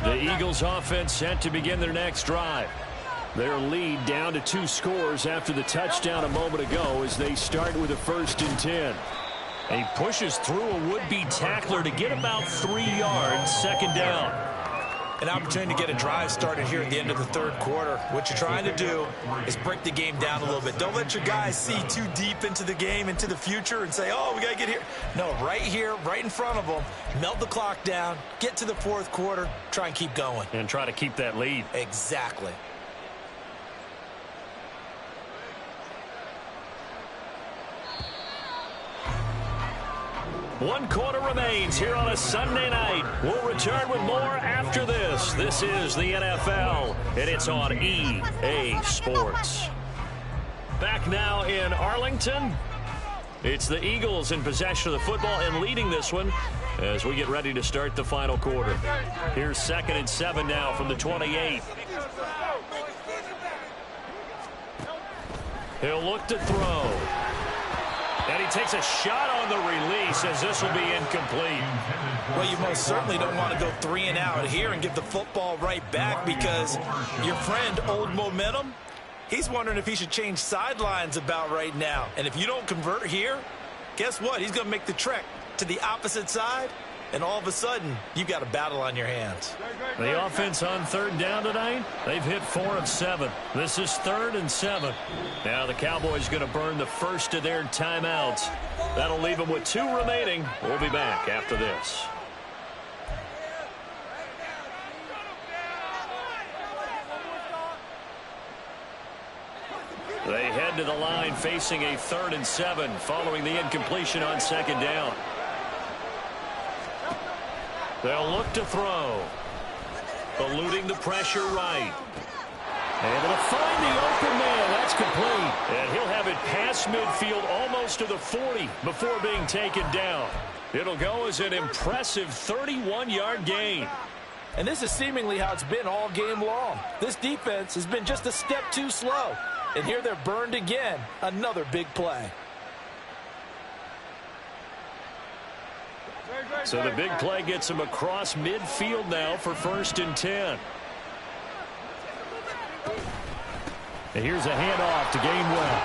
The Eagles offense set to begin their next drive. Their lead down to 2 scores after the touchdown a moment ago as they start with a 1st and 10. He pushes through a would-be tackler to get about 3 yards, second down. An opportunity to get a drive started here at the end of the 3rd quarter. What you're trying to do is break the game down a little bit. Don't let your guys see too deep into the game, into the future, and say, oh, we got to get here. No, right here, right in front of them, melt the clock down, get to the 4th quarter, try and keep going. And try to keep that lead. Exactly. One quarter remains here on a Sunday night. We'll return with more after this. This is the NFL, and it's on EA Sports. Back now in Arlington. It's the Eagles in possession of the football and leading this one as we get ready to start the final quarter. Here's 2nd and 7 now from the 28. He'll look to throw. And he takes a shot on the release as this will be incomplete. Well, you most certainly don't want to go 3 and out here and give the football right back because your friend, Old Momentum, he's wondering if he should change sidelines about right now. And if you don't convert here, guess what? He's going to make the trek to the opposite side, and all of a sudden, you've got a battle on your hands. The offense on 3rd down tonight, they've hit 4 of 7. This is 3rd and 7. Now the Cowboys going to burn the first of their timeouts. That'll leave them with 2 remaining. We'll be back after this. They head to the line facing a 3rd and 7 following the incompletion on 2nd down. They'll look to throw. Eluding the pressure right. Able to find the open man. That's complete. And he'll have it past midfield almost to the 40 before being taken down. It'll go as an impressive 31-yard gain. And this is seemingly how it's been all game long. This defense has been just a step too slow. And here they're burned again. Another big play. So the big play gets him across midfield now for 1st and 10. And here's a handoff to Gainwell.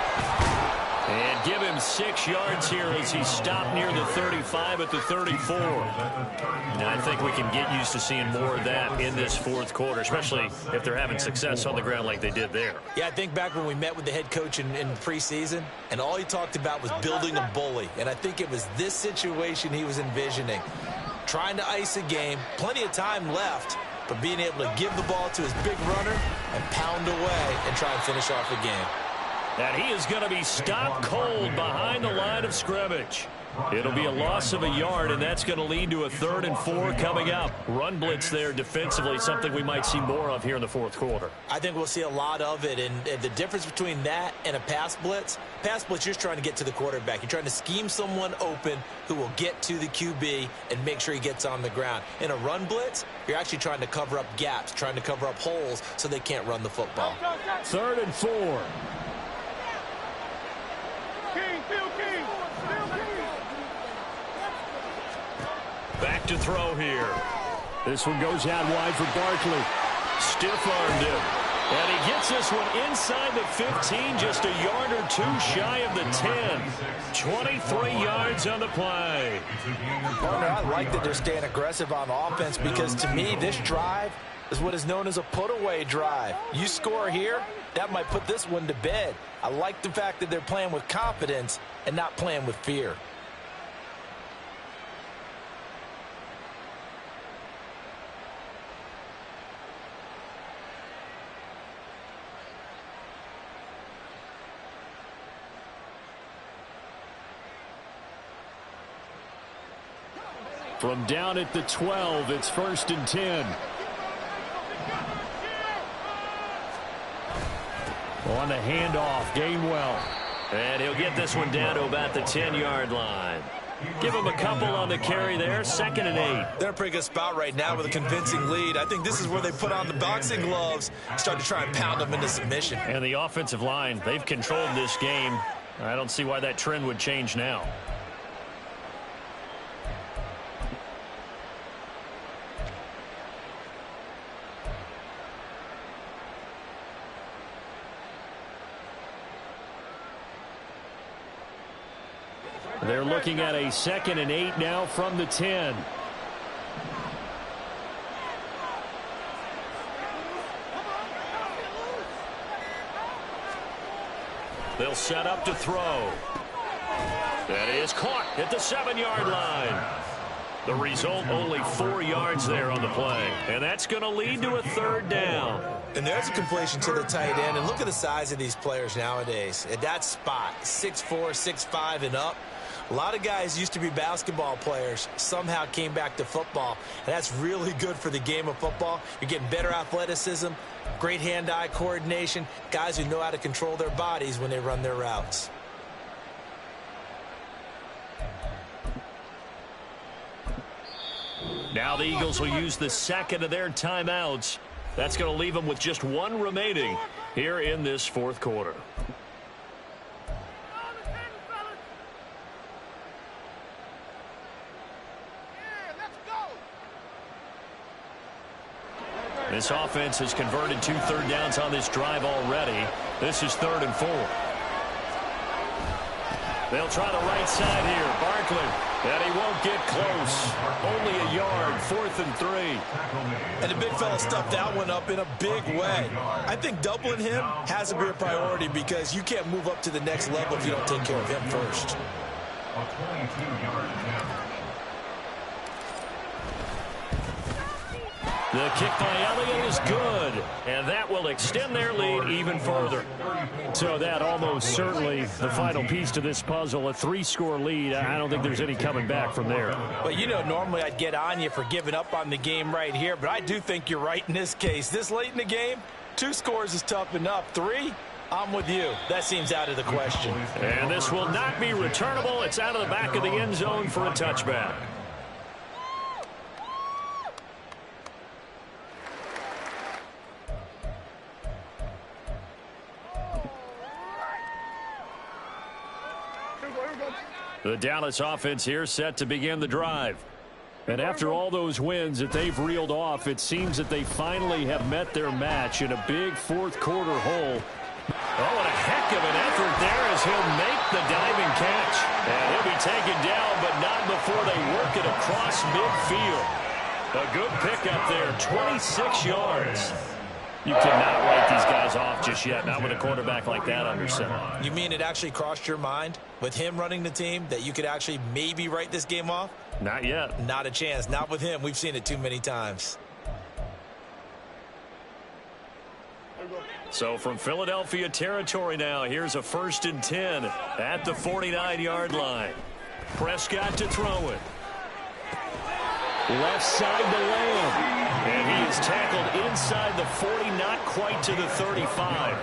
And give him 6 yards here as he stopped near the 35 at the 34. And I think we can get used to seeing more of that in this fourth quarter, especially if they're having success on the ground like they did there. Yeah, I think back when we met with the head coach in preseason, and all he talked about was building a bully. And I think it was this situation he was envisioning. Trying to ice a game, plenty of time left, but being able to give the ball to his big runner and pound away and try and finish off the game. And he is going to be stopped cold behind the line of scrimmage. It'll be a loss of a yard, and that's going to lead to a 3rd and 4 coming up. Run blitz there defensively, something we might see more of here in the fourth quarter. I think we'll see a lot of it, and the difference between that and a pass blitz, you're just trying to get to the quarterback. You're trying to scheme someone open who will get to the QB and make sure he gets on the ground. In a run blitz, you're actually trying to cover up gaps, trying to cover up holes so they can't run the football. 3rd and 4. Back to throw here. This one goes out wide for Barkley. Stiff-armed him. And he gets this one inside the 15, just a yard or 2 shy of the 10. 23 yards on the play. Partner, I like that they're staying aggressive on offense because to me this drive is what is known as a put-away drive. You score here, that might put this one to bed. I like the fact that they're playing with confidence and not playing with fear. From down at the 12, it's 1st and 10. On the handoff, Gainwell. And he'll get this one down to about the 10-yard line. Give him a couple on the carry there, 2nd and 8. They're in a pretty good spot right now with a convincing lead. I think this is where they put on the boxing gloves and start to try and pound them into submission. And the offensive line, they've controlled this game. I don't see why that trend would change now. They're looking at a 2nd and 8 now from the 10. They'll set up to throw. That is caught at the 7-yard line. The result, only 4 yards there on the play. And that's going to lead to a 3rd down. And there's a completion to the tight end. And look at the size of these players nowadays. At that spot, 6'4", 6'5", and up. A lot of guys used to be basketball players, somehow came back to football, and that's really good for the game of football. You're getting better athleticism, great hand-eye coordination, guys who know how to control their bodies when they run their routes. Now the Eagles will use the 2nd of their timeouts. That's going to leave them with just 1 remaining here in this fourth quarter. This offense has converted 2 third downs on this drive already. This is 3rd and 4. They'll try the right side here. Barkley, and he won't get close. Only a yard, 4th and 3. And the big fella stuffed that one up in a big way. I think doubling him has to be a priority because you can't move up to the next level if you don't take care of him first. A 22-yard attempt. The kick by Elliott is good, and that will extend their lead even further. So that almost certainly the final piece to this puzzle, a 3-score lead. I don't think there's any coming back from there. But, you know, normally I'd get on you for giving up on the game right here, but I do think you're right in this case. This late in the game, 2 scores is tough enough. 3, I'm with you. That seems out of the question. And this will not be returnable. It's out of the back of the end zone for a touchback. The Dallas offense here set to begin the drive. And after all those wins that they've reeled off, it seems that they finally have met their match in a big fourth quarter hole. Oh, and a heck of an effort there as he'll make the diving catch. And he'll be taken down, but not before they work it across midfield. A good pickup there, 26 yards. You cannot write these guys off just yet, not with a quarterback like that under center. You mean it actually crossed your mind with him running the team that you could actually maybe write this game off? Not yet. Not a chance. Not with him. We've seen it too many times. So from Philadelphia territory now, here's a 1st and 10 at the 49-yard line. Prescott to throw it. Left side to Lamb. And he is tackled inside the 40, not quite to the 35.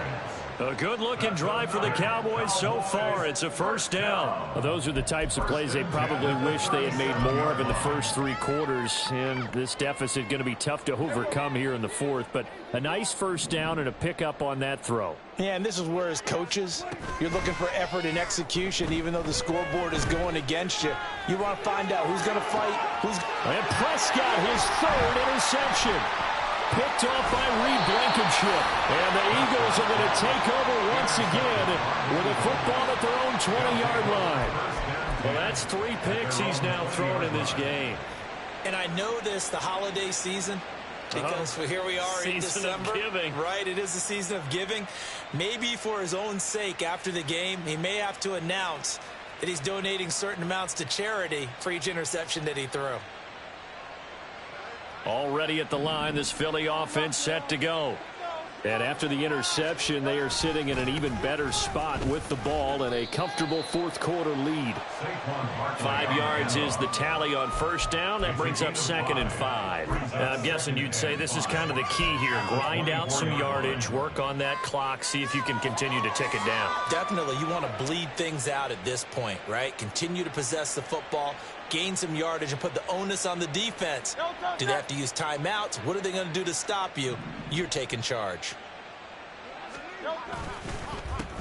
A good-looking drive for the Cowboys so far. It's a 1st down. Well, those are the types of plays they probably wish they had made more of in the first 3 quarters. And this deficit going to be tough to overcome here in the 4th. But a nice 1st down and a pickup on that throw. Yeah, and this is where as coaches, you're looking for effort and execution, even though the scoreboard is going against you. You want to find out who's going to fight, And Prescott, his 3rd interception. Picked off by Reed Blankenship. And the Eagles are going to take over once again with a football at their own 20-yard line. Well, that's 3 picks he's now thrown in this game. And I know this, the holiday season, because here we are in December. Season of giving. Right, it is the season of giving. Maybe for his own sake after the game, he may have to announce that he's donating certain amounts to charity for each interception that he threw. Already at the line, this Philly offense set to go. And after the interception, they are sitting in an even better spot with the ball and a comfortable 4th quarter lead. 5 yards is the tally on 1st down. That brings up 2nd and 5. I'm guessing you'd say this is kind of the key here. Grind out some yardage, work on that clock, see if you can continue to tick it down. Definitely, you want to bleed things out at this point, right? Continue to possess the football, gain some yardage, and put the onus on the defense. Do they have to use timeouts? What are they going to do to stop you? You're taking charge.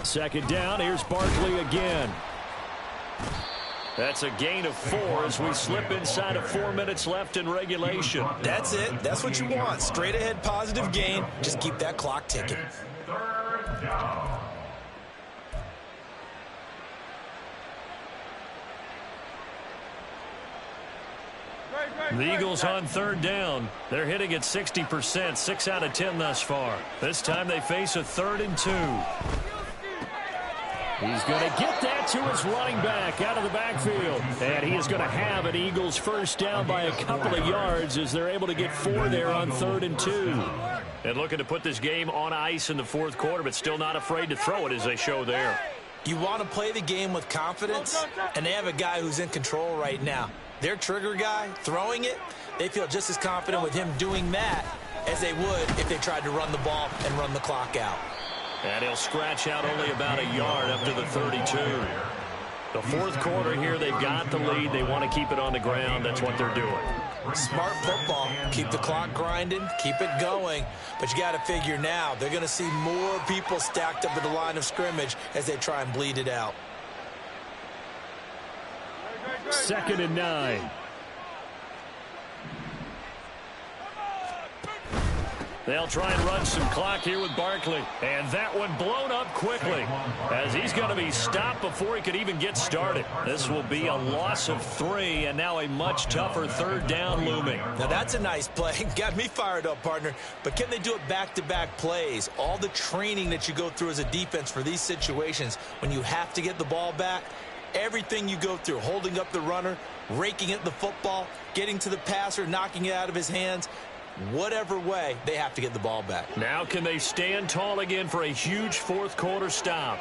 2nd down, here's Barkley again. That's a gain of 4 as we slip inside of 4 minutes left in regulation. That's it. That's what you want. Straight ahead positive gain. Just keep that clock ticking. 3rd down. The Eagles on 3rd down. They're hitting at 60%, 6 out of 10 thus far. This time they face a 3rd and 2. He's going to get that to his running back out of the backfield. And he is going to have an Eagles 1st down by a couple of yards as they're able to get 4 there on 3rd and 2. And looking to put this game on ice in the 4th quarter, but still not afraid to throw it as they show there. You want to play the game with confidence, and they have a guy who's in control right now. Their trigger guy throwing it, they feel just as confident with him doing that as they would if they tried to run the ball and run the clock out. And he'll scratch out only about a yard up to the 32. The 4th quarter here, they've got the lead. They want to keep it on the ground. That's what they're doing. Smart football. Keep the clock grinding. Keep it going. But you got to figure now, they're going to see more people stacked up at the line of scrimmage as they try and bleed it out. 2nd and 9. They'll try and run some clock here with Barkley. And that one blown up quickly as he's going to be stopped before he could even get started. This will be a loss of 3 and now a much tougher 3rd down looming. Now that's a nice play. Got me fired up, partner. But can they do it back-to-back plays? All the training that you go through as a defense for these situations when you have to get the ball back, everything you go through, holding up the runner, raking at the football, getting to the passer, knocking it out of his hands, whatever way, they have to get the ball back. Now can they stand tall again for a huge 4th quarter stop?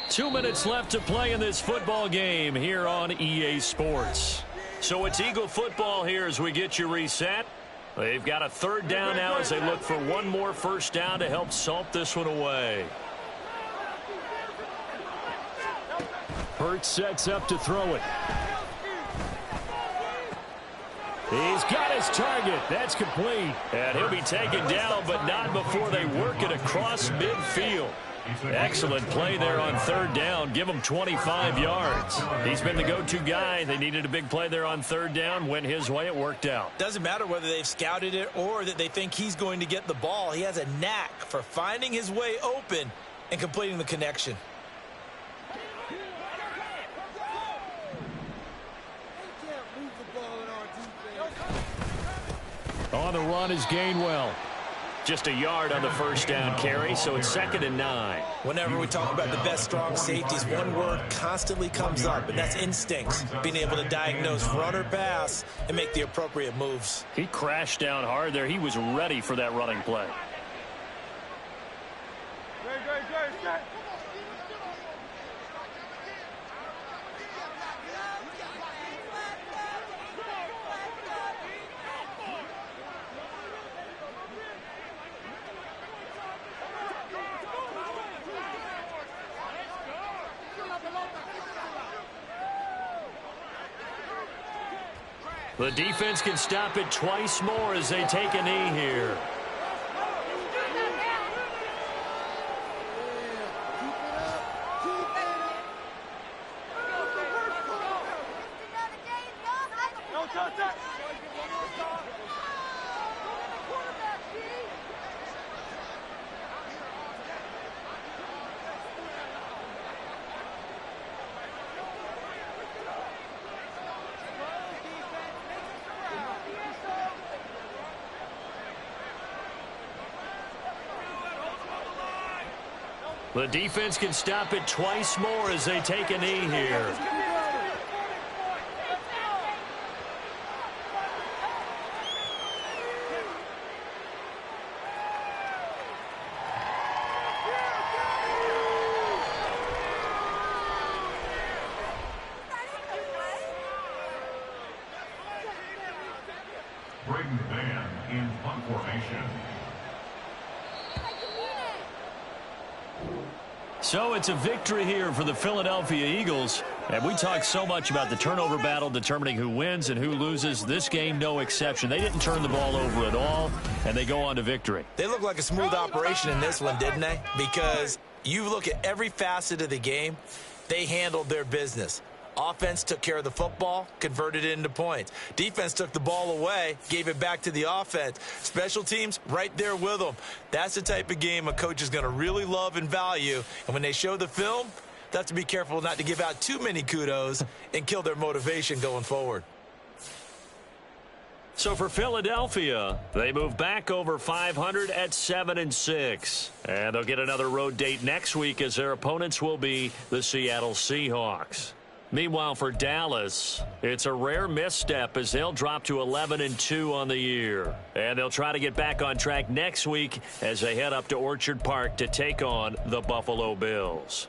2 minutes left to play in this football game here on EA Sports. So it's Eagle football here as we get you reset. They've got a 3rd down now as they look for one more 1st down to help salt this one away. Hurts sets up to throw it. He's got his target. That's complete. And he'll be taken down, but not before they work it across midfield. Excellent play there on third down. Give him 25 yards. He's been the go-to guy. They needed a big play there on third down. Went his way. It worked out. Doesn't matter whether they've scouted it or that they think he's going to get the ball. He has a knack for finding his way open and completing the connection. On the run is Gainwell. Just a yard on the first down carry, so it's 2nd and 9. Whenever we talk about the best strong safeties, one word constantly comes up, and that's instincts. Being able to diagnose run or pass and make the appropriate moves. He crashed down hard there. He was ready for that running play. The defense can stop it twice more as they take a knee here. The defense can stop it twice more as they take a knee here. Bring the band in punt formation. So it's a victory here for the Philadelphia Eagles. And we talked so much about the turnover battle determining who wins and who loses. This game, no exception. They didn't turn the ball over at all, and they go on to victory. They look like a smooth operation in this one, didn't they? Because you look at every facet of the game, they handled their business. Offense took care of the football, converted it into points. Defense took the ball away, gave it back to the offense. Special teams, right there with them. That's the type of game a coach is going to really love and value. And when they show the film, they have to be careful not to give out too many kudos and kill their motivation going forward. So for Philadelphia, they move back over 500 at 7-6. And they'll get another road date next week as their opponents will be the Seattle Seahawks. Meanwhile, for Dallas, it's a rare misstep as they'll drop to 11-2 on the year. And they'll try to get back on track next week as they head up to Orchard Park to take on the Buffalo Bills.